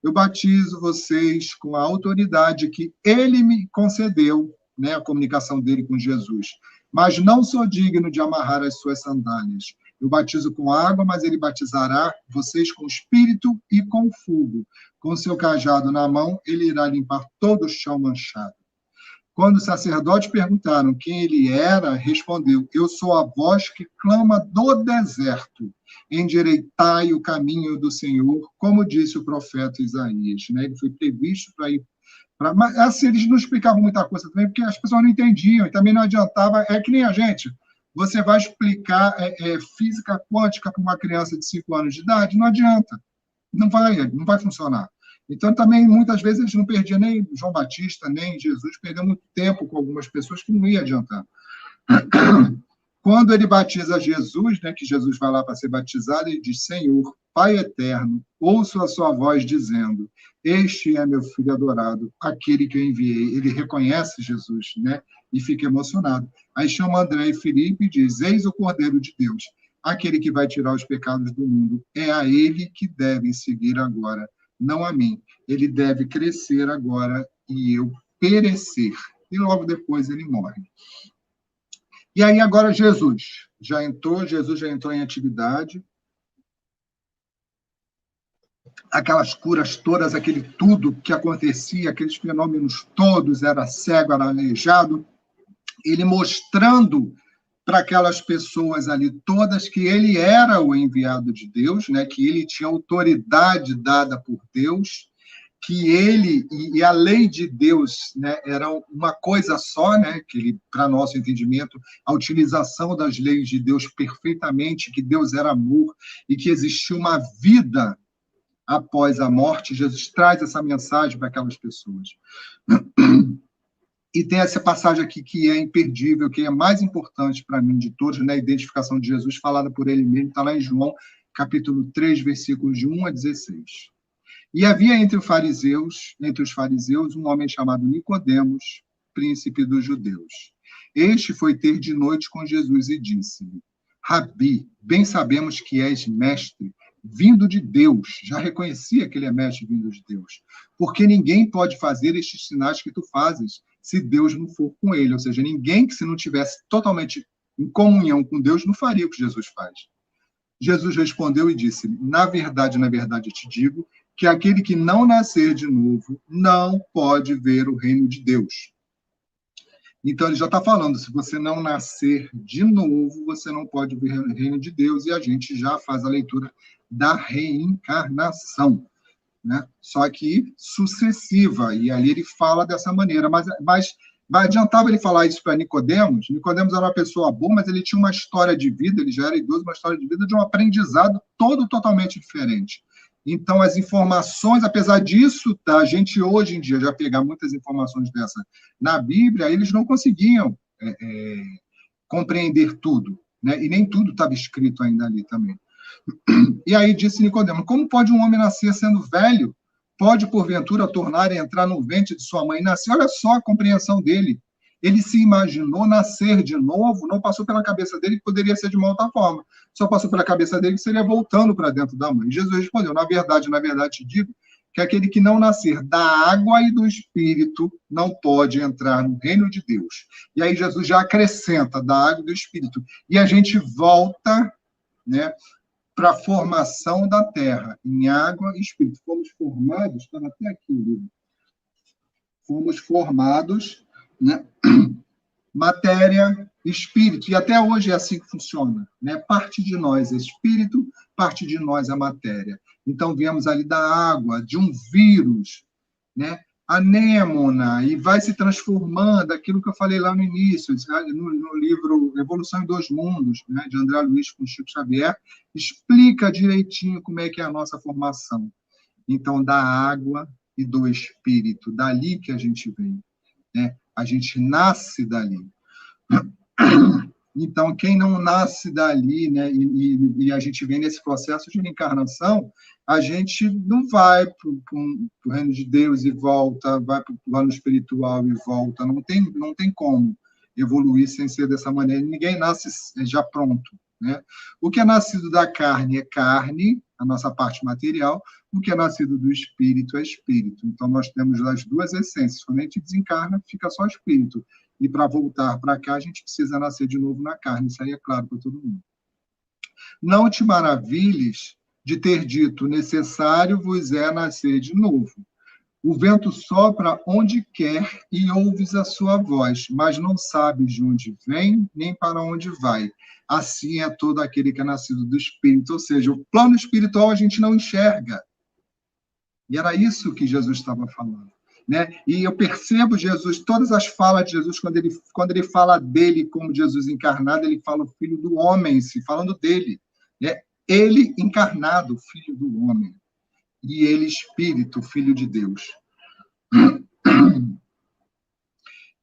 eu batizo vocês com a autoridade que ele me concedeu, né, a comunicação dele com Jesus. Mas não sou digno de amarrar as suas sandálias. Eu batizo com água, mas ele batizará vocês com espírito e com fogo. Com seu cajado na mão, ele irá limpar todo o chão manchado. Quando os sacerdotes perguntaram quem ele era, respondeu: eu sou a voz que clama do deserto. Endireitai o caminho do Senhor, como disse o profeta Isaías. Né? Ele foi previsto para ir. Mas assim, eles não explicavam muita coisa também, porque as pessoas não entendiam, e também não adiantava. É que nem a gente. Você vai explicar física quântica para uma criança de 5 anos de idade? Não adianta. Não vai funcionar. Então, também, muitas vezes, a gente não perdia nem João Batista, nem Jesus, perdeu muito tempo com algumas pessoas que não ia adiantar. Quando ele batiza Jesus, né, que Jesus vai lá para ser batizado, ele diz: Senhor, Pai eterno, ouço a sua voz dizendo: este é meu filho adorado, aquele que eu enviei. Ele reconhece Jesus, né, e fica emocionado. Aí chama André e Filipe e diz: eis o Cordeiro de Deus, aquele que vai tirar os pecados do mundo. É a ele que devem seguir agora, não a mim. Ele deve crescer agora e eu perecer. E logo depois ele morre. E aí agora Jesus já entrou em atividade. Aquelas curas todas, aquele tudo que acontecia, aqueles fenômenos todos, era cego, era aleijado, ele mostrando para aquelas pessoas ali todas que ele era o enviado de Deus, né? Que ele tinha autoridade dada por Deus, que ele e a lei de Deus, né, eram uma coisa só, né, que ele, para nosso entendimento, a utilização das leis de Deus perfeitamente, que Deus era amor e que existia uma vida após a morte. Jesus traz essa mensagem para aquelas pessoas. E tem essa passagem aqui que é imperdível, que é mais importante para mim de todos, né, a identificação de Jesus falada por ele mesmo, está lá em João, capítulo 3, versículos de 1 a 16. E havia entre os fariseus, um homem chamado Nicodemos, príncipe dos judeus. Este foi ter de noite com Jesus e disse-lhe: Rabi, bem sabemos que és mestre, vindo de Deus. Já reconhecia que ele é mestre vindo de Deus. Porque ninguém pode fazer estes sinais que tu fazes, se Deus não for com ele. Ou seja, ninguém que, se não tivesse totalmente em comunhão com Deus, não faria o que Jesus faz. Jesus respondeu e disse: na verdade, eu te digo que aquele que não nascer de novo não pode ver o reino de Deus. Então, ele já está falando, se você não nascer de novo, você não pode ver o reino de Deus, e a gente já faz a leitura da reencarnação, né? Só que sucessiva, e ali ele fala dessa maneira, mas vai adiantava ele falar isso para Nicodemos. Nicodemos era uma pessoa boa, mas ele tinha uma história de vida, ele já era idoso, uma história de vida de um aprendizado todo totalmente diferente. Então, as informações, apesar disso, tá, a gente hoje em dia já pegar muitas informações dessa na Bíblia, eles não conseguiam compreender tudo, né? E nem tudo estava escrito ainda ali também. E aí disse Nicodemo: como pode um homem nascer sendo velho? Pode, porventura, tornar a entrar no ventre de sua mãe e nascer? Olha só a compreensão dele. Ele se imaginou nascer de novo, não passou pela cabeça dele que poderia ser de uma outra forma. Só passou pela cabeça dele que seria voltando para dentro da mãe. Jesus respondeu: na verdade, te digo que aquele que não nascer da água e do Espírito não pode entrar no reino de Deus. E aí Jesus já acrescenta da água e do Espírito. E a gente volta, né, para a formação da terra, em água e Espírito. Fomos formados, estava até aqui o livro, fomos formados, né, matéria, espírito, e até hoje é assim que funciona, né? Parte de nós é espírito, parte de nós é matéria. Então, viemos ali da água, de um vírus, né? Anêmona, e vai se transformando, aquilo que eu falei lá no início, no livro Evolução em Dois Mundos, né, de André Luiz com Chico Xavier, explica direitinho como é que é a nossa formação. Então, da água e do espírito, dali que a gente vem, né? A gente nasce dali. Então, quem não nasce dali, né, e a gente vem nesse processo de reencarnação, a gente não vai para o reino de Deus e volta, vai para o plano espiritual e volta. Não tem como evoluir sem ser dessa maneira. Ninguém nasce já pronto, né? O que é nascido da carne é carne, a nossa parte material, o que é nascido do espírito é espírito. Então, nós temos as duas essências. Quando a gente desencarna, fica só espírito. E para voltar para cá, a gente precisa nascer de novo na carne. Isso aí é claro para todo mundo. Não te maravilhes de ter dito, necessário vos é nascer de novo. O vento sopra onde quer e ouves a sua voz, mas não sabes de onde vem nem para onde vai. Assim é todo aquele que é nascido do Espírito. Ou seja, o plano espiritual a gente não enxerga. E era isso que Jesus estava falando. Né? E eu percebo Jesus, todas as falas de Jesus, quando ele fala dele como Jesus encarnado, ele fala o Filho do Homem, se falando dele. Né? Ele encarnado, Filho do Homem. E ele Espírito, Filho de Deus.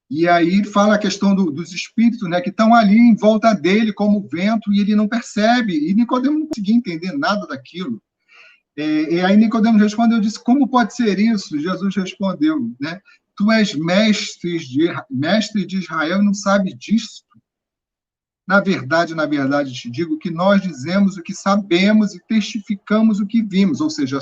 E aí fala a questão dos espíritos, né, que estão ali em volta dele como vento, e ele não percebe, e Nicodemo não conseguia entender nada daquilo. E aí Nicodemo respondeu, disse, como pode ser isso? Jesus respondeu, né, tu és mestre de Israel e não sabe disso? Na verdade, te digo que nós dizemos o que sabemos e testificamos o que vimos, ou seja,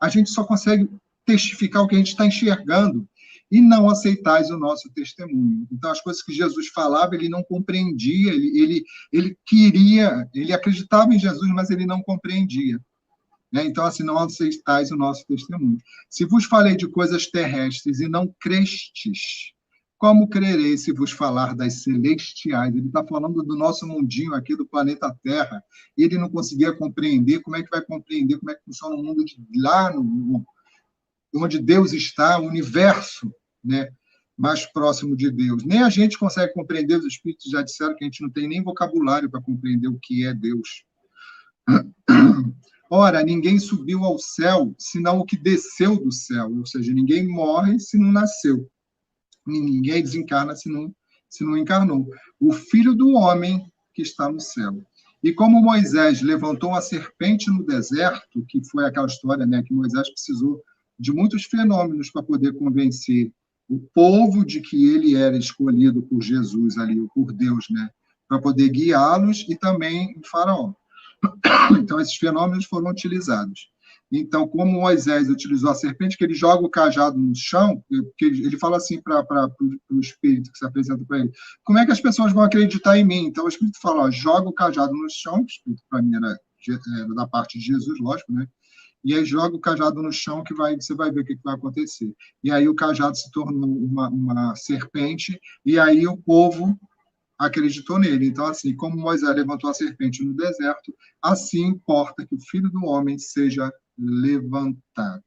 a gente só consegue testificar o que a gente está enxergando e não aceitais o nosso testemunho. Então, as coisas que Jesus falava, ele não compreendia, ele queria, ele acreditava em Jesus, mas ele não compreendia. Né? Então, assim, não aceitais o nosso testemunho. Se vos falei de coisas terrestres e não crestes, como crereis se vos falar das celestiais? Ele está falando do nosso mundinho aqui, do planeta Terra, e ele não conseguia compreender. Como é que vai compreender como é que funciona o mundo de lá, onde Deus está, o universo, né, mais próximo de Deus? Nem a gente consegue compreender, os espíritos já disseram que a gente não tem nem vocabulário para compreender o que é Deus. Ora, ninguém subiu ao céu, senão o que desceu do céu, ou seja, ninguém morre se não nasceu. Ninguém desencarna se não encarnou. O Filho do Homem que está no céu. E como Moisés levantou a serpente no deserto, que foi aquela história, né, que Moisés precisou de muitos fenômenos para poder convencer o povo de que ele era escolhido por Jesus ali, ou por Deus, né, para poder guiá-los, e também o faraó. Então, esses fenômenos foram utilizados. Então, como Moisés utilizou a serpente, que ele joga o cajado no chão, porque ele fala assim para o espírito que se apresenta para ele, como é que as pessoas vão acreditar em mim? Então, o espírito fala, ó, joga o cajado no chão, o espírito para mim era da parte de Jesus, lógico, né? E aí joga o cajado no chão, que você vai ver o que vai acontecer. E aí o cajado se tornou uma serpente, e aí o povo acreditou nele. Então, assim, como Moisés levantou a serpente no deserto, assim importa que o Filho do Homem seja levantado.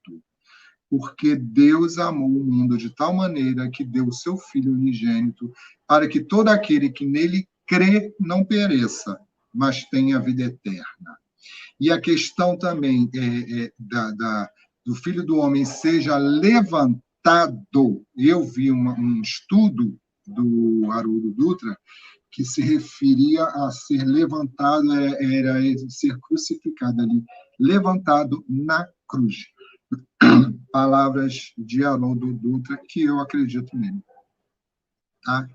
Porque Deus amou o mundo de tal maneira que deu o seu Filho unigênito para que todo aquele que nele crê não pereça, mas tenha vida eterna. E a questão também do Filho do Homem seja levantado. Eu vi um estudo do Haroldo Dutra que se referia a ser levantado, era ser crucificado ali, levantado na cruz. Palavras de Haroldo Dutra, que eu acredito nele. Tá?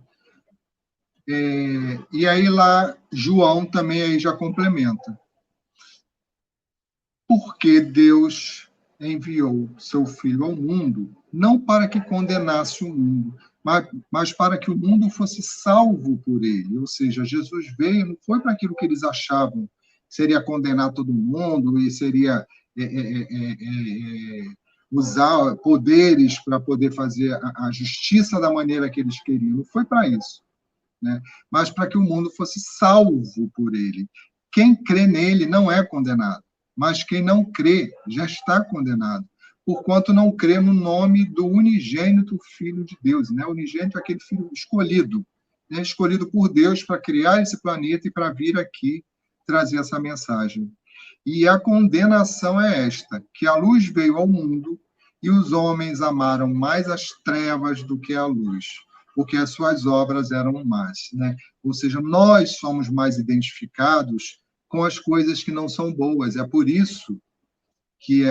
E aí lá, João também aí já complementa. Porque Deus enviou seu Filho ao mundo, não para que condenasse o mundo, mas para que o mundo fosse salvo por ele. Ou seja, Jesus veio, não foi para aquilo que eles achavam, seria condenar todo mundo e seria usar poderes para poder fazer a justiça da maneira que eles queriam. Não foi para isso, né? Mas para que o mundo fosse salvo por ele. Quem crê nele não é condenado, mas quem não crê já está condenado, porquanto não crê no nome do unigênito Filho de Deus. Né? O unigênito é aquele filho escolhido, né? Escolhido por Deus para criar esse planeta e para vir aqui trazer essa mensagem. E a condenação é esta, que a luz veio ao mundo e os homens amaram mais as trevas do que a luz, porque as suas obras eram más. Né? Ou seja, nós somos mais identificados com as coisas que não são boas. É por isso que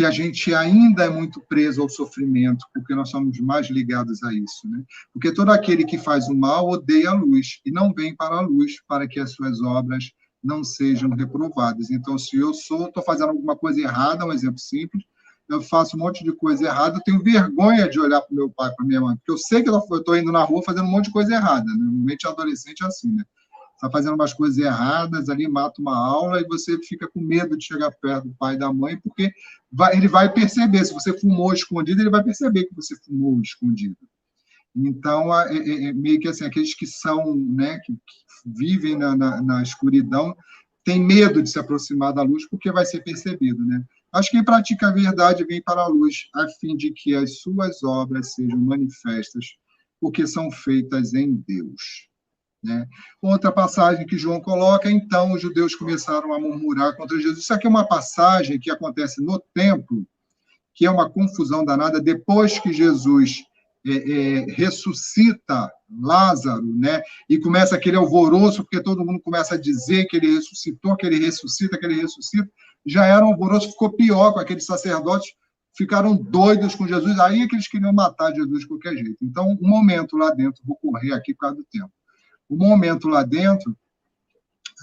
a gente ainda é muito preso ao sofrimento, porque nós somos mais ligados a isso. Né? Porque todo aquele que faz o mal odeia a luz e não vem para a luz para que as suas obras não sejam reprovadas. Então, se eu estou fazendo alguma coisa errada, um exemplo simples, eu faço um monte de coisa errada, eu tenho vergonha de olhar para o meu pai, para minha mãe, porque eu sei que eu estou indo na rua fazendo um monte de coisa errada. Né? Normalmente, adolescente é assim, né? Está fazendo umas coisas erradas, ali mata uma aula, e você fica com medo de chegar perto do pai e da mãe, porque ele vai perceber. Se você fumou escondido, ele vai perceber que você fumou escondido. Então, meio que assim, aqueles que são, né, que vivem na escuridão, têm medo de se aproximar da luz, porque vai ser percebido, né? Acho que quem pratica a verdade vem para a luz, a fim de que as suas obras sejam manifestas, porque são feitas em Deus. Né? Outra passagem que João coloca, então os judeus começaram a murmurar contra Jesus. Isso aqui é uma passagem que acontece no templo, que é uma confusão danada, depois que Jesus ressuscita Lázaro, né? E começa aquele alvoroço, porque todo mundo começa a dizer que ele ressuscitou, que ele ressuscita, que ele ressuscita. Já era um alvoroço, ficou pior com aqueles sacerdotes, ficaram doidos com Jesus, aí é que eles queriam matar Jesus de qualquer jeito. Então, um momento lá dentro, vou correr aqui por causa do tempo. O momento lá dentro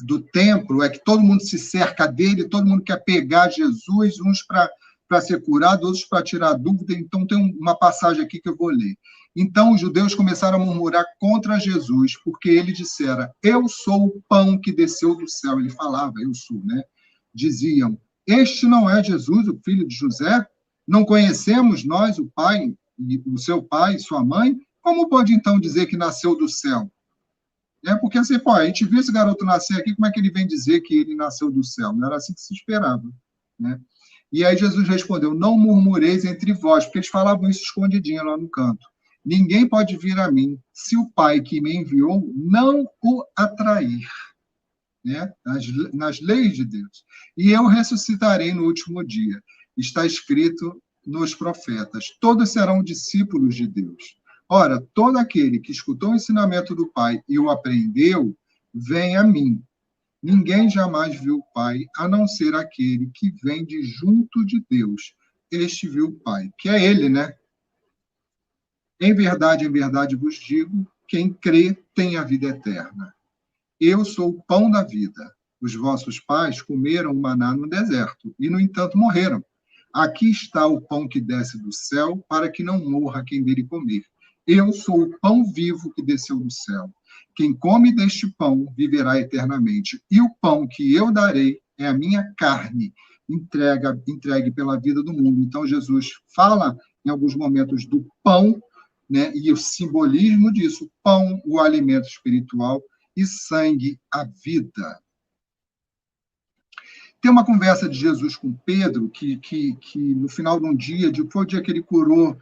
do templo é que todo mundo se cerca dele, todo mundo quer pegar Jesus, uns para ser curado, outros para tirar dúvida. Então, tem uma passagem aqui que eu vou ler. Então, os judeus começaram a murmurar contra Jesus, porque ele dissera, eu sou o pão que desceu do céu. Ele falava, eu sou, né? Diziam, este não é Jesus, o filho de José? Não conhecemos nós, o pai, o seu pai e sua mãe? Como pode, então, dizer que nasceu do céu? Porque assim, pô, a gente viu esse garoto nascer aqui, como é que ele vem dizer que ele nasceu do céu? Não era assim que se esperava. Né? E aí Jesus respondeu, não murmureis entre vós, porque eles falavam isso escondidinho lá no canto. Ninguém pode vir a mim, se o Pai que me enviou não o atrair. Né? Nas leis de Deus. E eu ressuscitarei no último dia. Está escrito nos profetas, todos serão discípulos de Deus. Ora, todo aquele que escutou o ensinamento do Pai e o aprendeu, vem a mim. Ninguém jamais viu o Pai, a não ser aquele que vem de junto de Deus. Este viu o Pai, que é ele, né? Em verdade vos digo, quem crê tem a vida eterna. Eu sou o pão da vida. Os vossos pais comeram o maná no deserto, e, no entanto, morreram. Aqui está o pão que desce do céu, para que não morra quem dele comer. Eu sou o pão vivo que desceu do céu. Quem come deste pão viverá eternamente. E o pão que eu darei é a minha carne, entregue pela vida do mundo. Então, Jesus fala, em alguns momentos, do pão, né? E o simbolismo disso, pão, o alimento espiritual, e sangue, a vida. Tem uma conversa de Jesus com Pedro, que no final de um dia, foi o dia que ele curou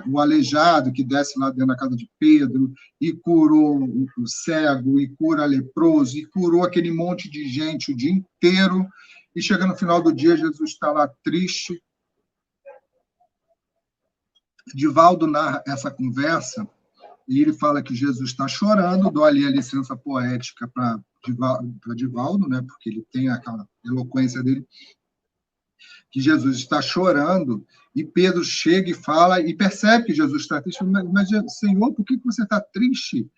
o aleijado, que desce lá dentro da casa de Pedro, e curou o cego, e cura leproso, e curou aquele monte de gente o dia inteiro, e chega no final do dia, Jesus está lá triste. Divaldo narra essa conversa, e ele fala que Jesus está chorando, dou ali a licença poética para Divaldo, né, porque ele tem aquela eloquência dele, que Jesus está chorando, e Pedro chega e fala, e percebe que Jesus está triste, mas Senhor, por que você está triste?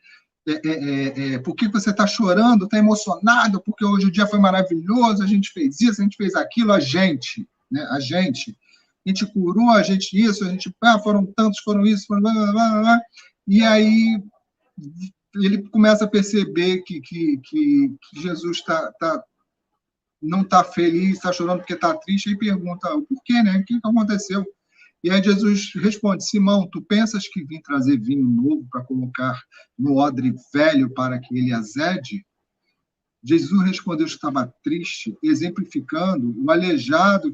Por que você está chorando, está emocionado, porque hoje o dia foi maravilhoso, a gente fez isso, a gente fez aquilo, a gente curou, a gente isso, a gente, foram tantos, foram isso, foram blá, blá, blá, blá. E aí ele começa a perceber que Jesus não está feliz, está chorando porque está triste, e pergunta por quê, né? O que aconteceu? E aí Jesus responde, Simão, tu pensas que vim trazer vinho novo para colocar no odre velho para que ele azede? Jesus respondeu que estava triste, exemplificando o aleijado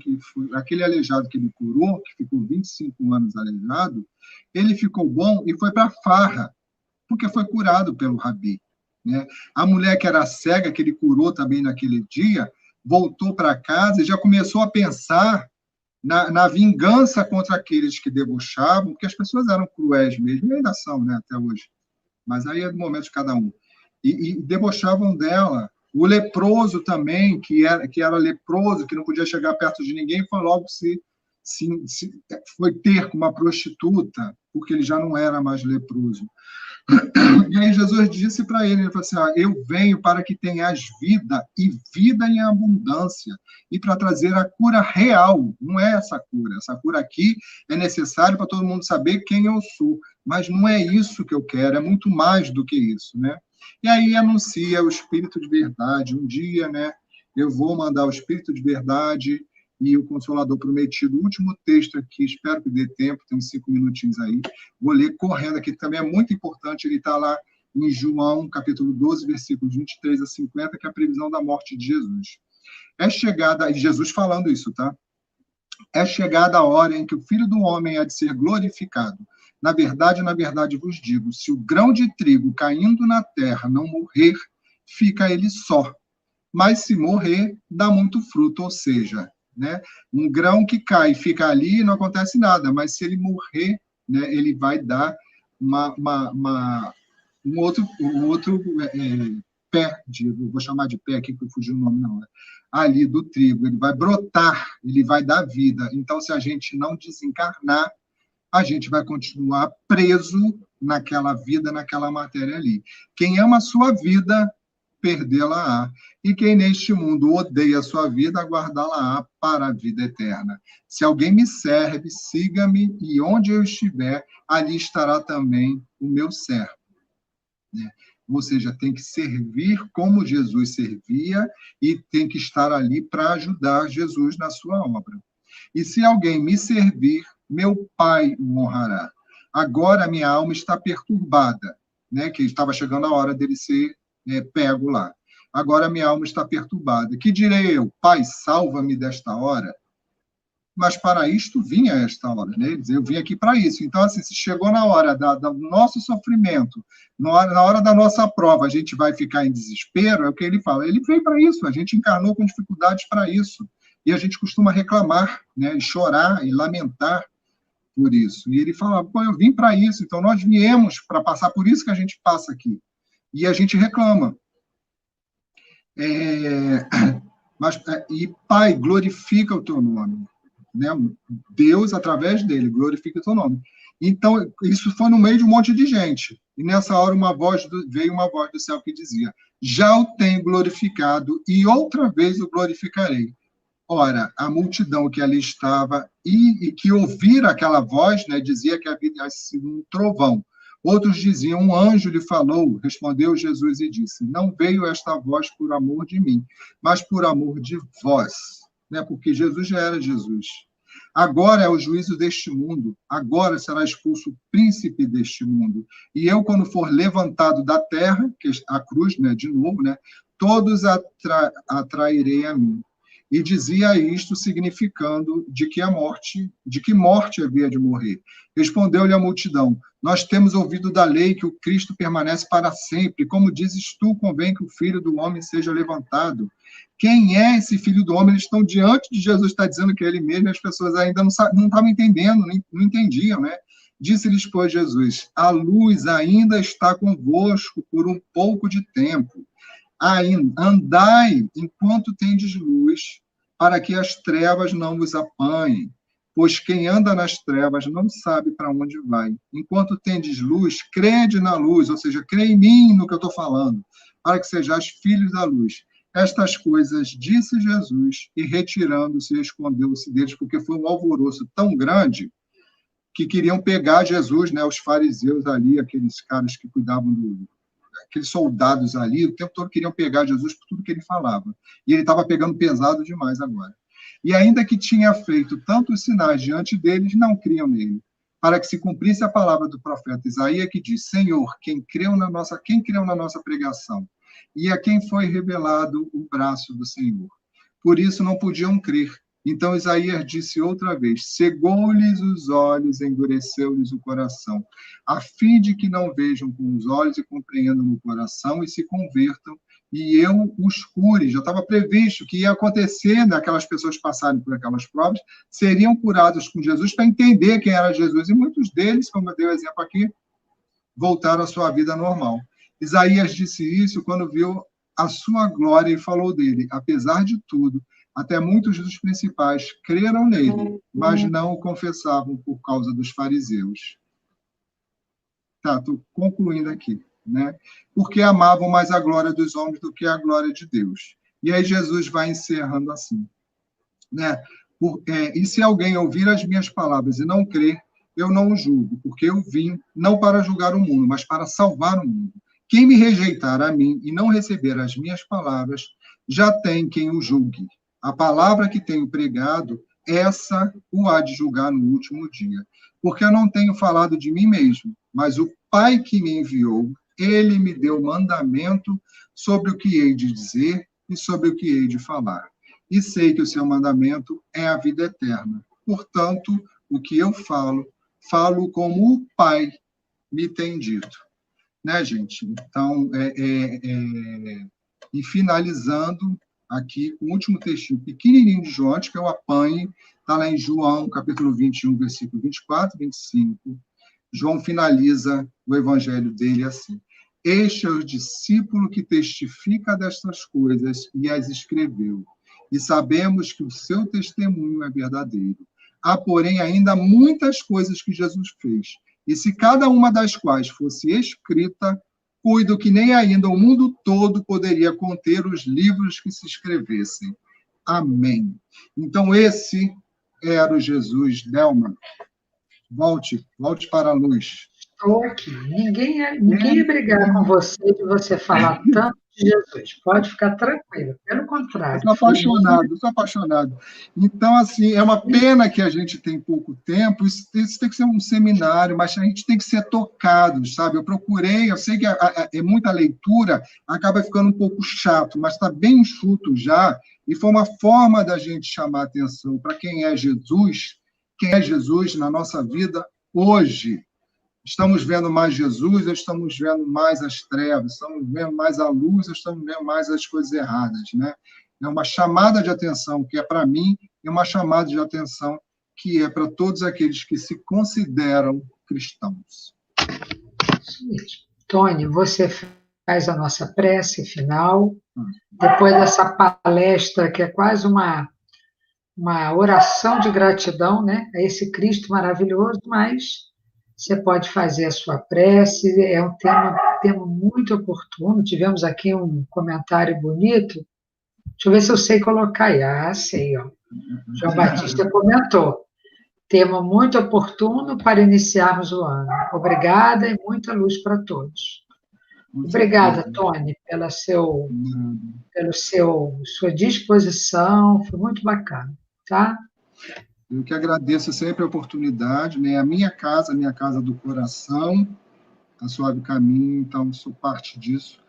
aquele aleijado que ele curou, que ficou 25 anos aleijado, ele ficou bom e foi para a farra, porque foi curado pelo Rabi. Né? A mulher que era cega, que ele curou também naquele dia, voltou para casa e já começou a pensar na vingança contra aqueles que debochavam, porque as pessoas eram cruéis mesmo, e ainda são, né, até hoje. Mas aí é do momento de cada um. E debochavam dela. O leproso também, que era leproso, que não podia chegar perto de ninguém, foi logo foi ter com uma prostituta, porque ele já não era mais leproso. E aí Jesus disse para ele, ele falou assim, eu venho para que tenhas vida, e vida em abundância, e para trazer a cura real, não é essa cura aqui é necessária para todo mundo saber quem eu sou, mas não é isso que eu quero, é muito mais do que isso, né? E aí anuncia o Espírito de verdade, um dia, né, eu vou mandar o Espírito de verdade e o Consolador prometido. O último texto aqui, espero que dê tempo, tem uns 5 minutinhos aí. Vou ler correndo aqui, que também é muito importante. Ele está lá em João, capítulo 12, versículos 23 a 50, que é a previsão da morte de Jesus. É chegada, e Jesus falando isso, tá? É chegada a hora em que o Filho do Homem há de ser glorificado. Na verdade vos digo, se o grão de trigo caindo na terra não morrer, fica ele só. Mas se morrer, dá muito fruto, ou seja, né, um grão que cai e fica ali, não acontece nada, mas se ele morrer, né, ele vai dar um outro pé, vou chamar de pé aqui, que eu fugi o nome, não, ali do trigo, ele vai brotar, ele vai dar vida. Então, se a gente não desencarnar, a gente vai continuar preso naquela vida, naquela matéria ali. Quem ama a sua vida, perdê-la-á. E quem neste mundo odeia a sua vida, aguardá-la-á para a vida eterna. Se alguém me serve, siga-me, e onde eu estiver, ali estará também o meu servo. Né? Ou seja, tem que servir como Jesus servia e tem que estar ali para ajudar Jesus na sua obra. E se alguém me servir, meu Pai o honrará. Agora minha alma está perturbada, né? Que estava chegando a hora dele ser pego lá. Agora minha alma está perturbada. Que direi eu? Pai, salva-me desta hora. Mas para isto vinha esta hora, né? Eu vim aqui para isso. Então, assim, se chegou na hora do nosso sofrimento, na hora da nossa prova, a gente vai ficar em desespero, é o que ele fala. Ele veio para isso, a gente encarnou com dificuldades para isso. E a gente costuma reclamar, né? E chorar e lamentar por isso. E ele fala, pô, eu vim para isso, então nós viemos para passar por isso que a gente passa aqui. E a gente reclama. E Pai, glorifica o teu nome. Né? Deus, através dele, glorifica o teu nome. Então, isso foi no meio de um monte de gente. E nessa hora veio uma voz do céu que dizia, já o tenho glorificado e outra vez o glorificarei. Ora, a multidão que ali estava e que ouvira aquela voz, né, dizia que havia sido um trovão. Outros diziam, um anjo lhe falou, respondeu Jesus e disse, não veio esta voz por amor de mim, mas por amor de vós, né? Porque Jesus já era Jesus. Agora é o juízo deste mundo, agora será expulso o príncipe deste mundo. E eu, quando for levantado da terra, que é a cruz, né, de novo, né, todos atrairei a mim. E dizia isto significando de que morte havia de morrer. Respondeu-lhe a multidão, nós temos ouvido da lei que o Cristo permanece para sempre, como dizes tu, convém que o Filho do Homem seja levantado. Quem é esse Filho do Homem? Eles estão diante de Jesus, está dizendo que é ele mesmo, e as pessoas ainda não estavam entendendo, não entendiam, né? Disse-lhes, pois, Jesus, a luz ainda está convosco por um pouco de tempo. Andai enquanto tendes luz, para que as trevas não vos apanhem, pois quem anda nas trevas não sabe para onde vai. Enquanto tendes luz, crede na luz, ou seja, crê em mim no que eu estou falando, para que sejais filhos da luz. Estas coisas disse Jesus, e retirando-se, escondeu-se deles, porque foi um alvoroço tão grande que queriam pegar Jesus, né, os fariseus ali, aqueles caras que cuidavam aqueles soldados ali, o tempo todo queriam pegar Jesus por tudo que ele falava. E ele estava pegando pesado demais agora. E ainda que tinha feito tantos sinais diante deles, não criam nele, para que se cumprisse a palavra do profeta Isaías, que diz, Senhor, quem creu na nossa pregação, e a quem foi revelado o braço do Senhor. Por isso não podiam crer. Então Isaías disse outra vez, cegou-lhes os olhos, endureceu-lhes o coração, a fim de que não vejam com os olhos e compreendam no coração e se convertam, e eu os cure. Já estava previsto que ia acontecer daquelas pessoas passarem por aquelas provas, seriam curados com Jesus para entender quem era Jesus, e muitos deles, como eu dei o exemplo aqui, voltaram à sua vida normal. Isaías disse isso quando viu a sua glória e falou dele, apesar de tudo, até muitos dos principais creram nele, mas não o confessavam por causa dos fariseus. Tá, estou concluindo aqui, né? Porque amavam mais a glória dos homens do que a glória de Deus. E aí Jesus vai encerrando assim, né? E se alguém ouvir as minhas palavras e não crer, eu não o julgo, porque eu vim não para julgar o mundo, mas para salvar o mundo. Quem me rejeitar a mim e não receber as minhas palavras, já tem quem o julgue. A palavra que tenho pregado, essa o há de julgar no último dia. Porque eu não tenho falado de mim mesmo, mas o Pai que me enviou, ele me deu mandamento sobre o que hei de dizer e sobre o que hei de falar. E sei que o seu mandamento é a vida eterna. Portanto, o que eu falo, falo como o Pai me tem dito. Né, gente? Então, e finalizando aqui com o último textinho pequenininho de João, que eu apanhe, está lá em João, capítulo 21, versículo 24, 25. João finaliza o evangelho dele assim: este é o discípulo que testifica destas coisas e as escreveu, e sabemos que o seu testemunho é verdadeiro. Há, porém, ainda muitas coisas que Jesus fez, e se cada uma das quais fosse escrita, cuido que nem ainda o mundo todo poderia conter os livros que se escrevessem. Amém. Então, esse era o Jesus. Delma, volte para a luz. Estou aqui. Ninguém ia brigar com você de você falar tanto de Jesus. Pode ficar tranquilo. Pelo contrário. Sou apaixonado. Então, assim, é uma pena que a gente tem pouco tempo. Isso tem que ser um seminário, mas a gente tem que ser tocado, sabe? Eu sei que é muita leitura, acaba ficando um pouco chato, mas está bem enxuto já, e foi uma forma da gente chamar a atenção para quem é Jesus na nossa vida hoje. Estamos vendo mais Jesus, ou estamos vendo mais as trevas? Estamos vendo mais a luz, ou estamos vendo mais as coisas erradas, né? É uma chamada de atenção que é para mim, e uma chamada de atenção que é para todos aqueles que se consideram cristãos. Isso mesmo. Tony, você faz a nossa prece final, depois dessa palestra, que é quase uma oração de gratidão, né, a esse Cristo maravilhoso, mas você pode fazer a sua prece, é um tema muito oportuno. Tivemos aqui um comentário bonito. Deixa eu ver se eu sei colocar aí. Ah, sei, ó. João Batista comentou. Tema muito oportuno para iniciarmos o ano. Obrigada e muita luz para todos. Obrigada, Tony, pela sua disposição. Foi muito bacana, tá? Eu que agradeço sempre a oportunidade, né? A minha casa do coração, a Suave Caminho, então sou parte disso.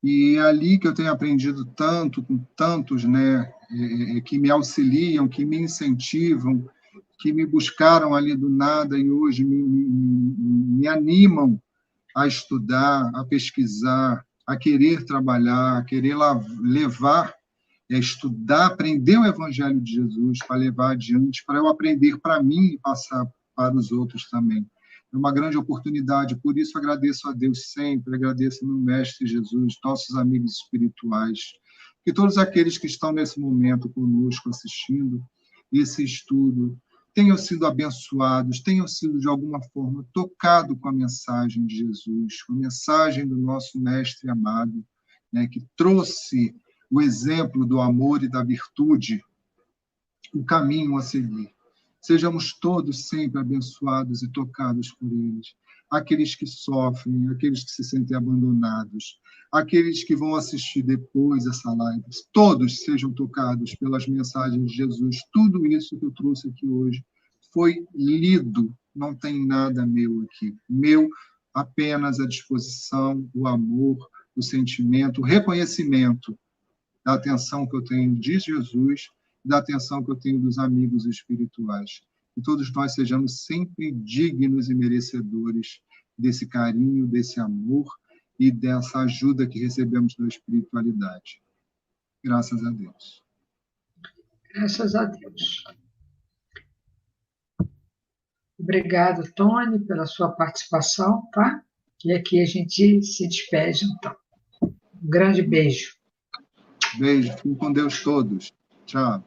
E é ali que eu tenho aprendido tanto, com tantos, né, que me auxiliam, que me incentivam, que me buscaram ali do nada e hoje me animam a estudar, a pesquisar, a querer trabalhar, a querer levar, estudar, aprender o Evangelho de Jesus para levar adiante, para eu aprender para mim e passar para os outros também. É uma grande oportunidade, por isso agradeço a Deus sempre, agradeço ao meu Mestre Jesus, nossos amigos espirituais, que todos aqueles que estão nesse momento conosco assistindo esse estudo tenham sido abençoados, tenham sido de alguma forma tocados com a mensagem de Jesus, com a mensagem do nosso Mestre amado, né, que trouxe o exemplo do amor e da virtude, o caminho a seguir. Sejamos todos sempre abençoados e tocados por eles. Aqueles que sofrem, aqueles que se sentem abandonados, aqueles que vão assistir depois essa live, todos sejam tocados pelas mensagens de Jesus. Tudo isso que eu trouxe aqui hoje foi lido, não tem nada meu aqui. Meu, apenas a disposição, o amor, o sentimento, o reconhecimento da atenção que eu tenho de Jesus, da atenção que eu tenho dos amigos espirituais. Que todos nós sejamos sempre dignos e merecedores desse carinho, desse amor e dessa ajuda que recebemos da espiritualidade. Graças a Deus. Graças a Deus. Obrigado, Tony, pela sua participação, tá? E aqui a gente se despede, então. Um grande beijo. Beijo. Fiquem com Deus todos. Tchau.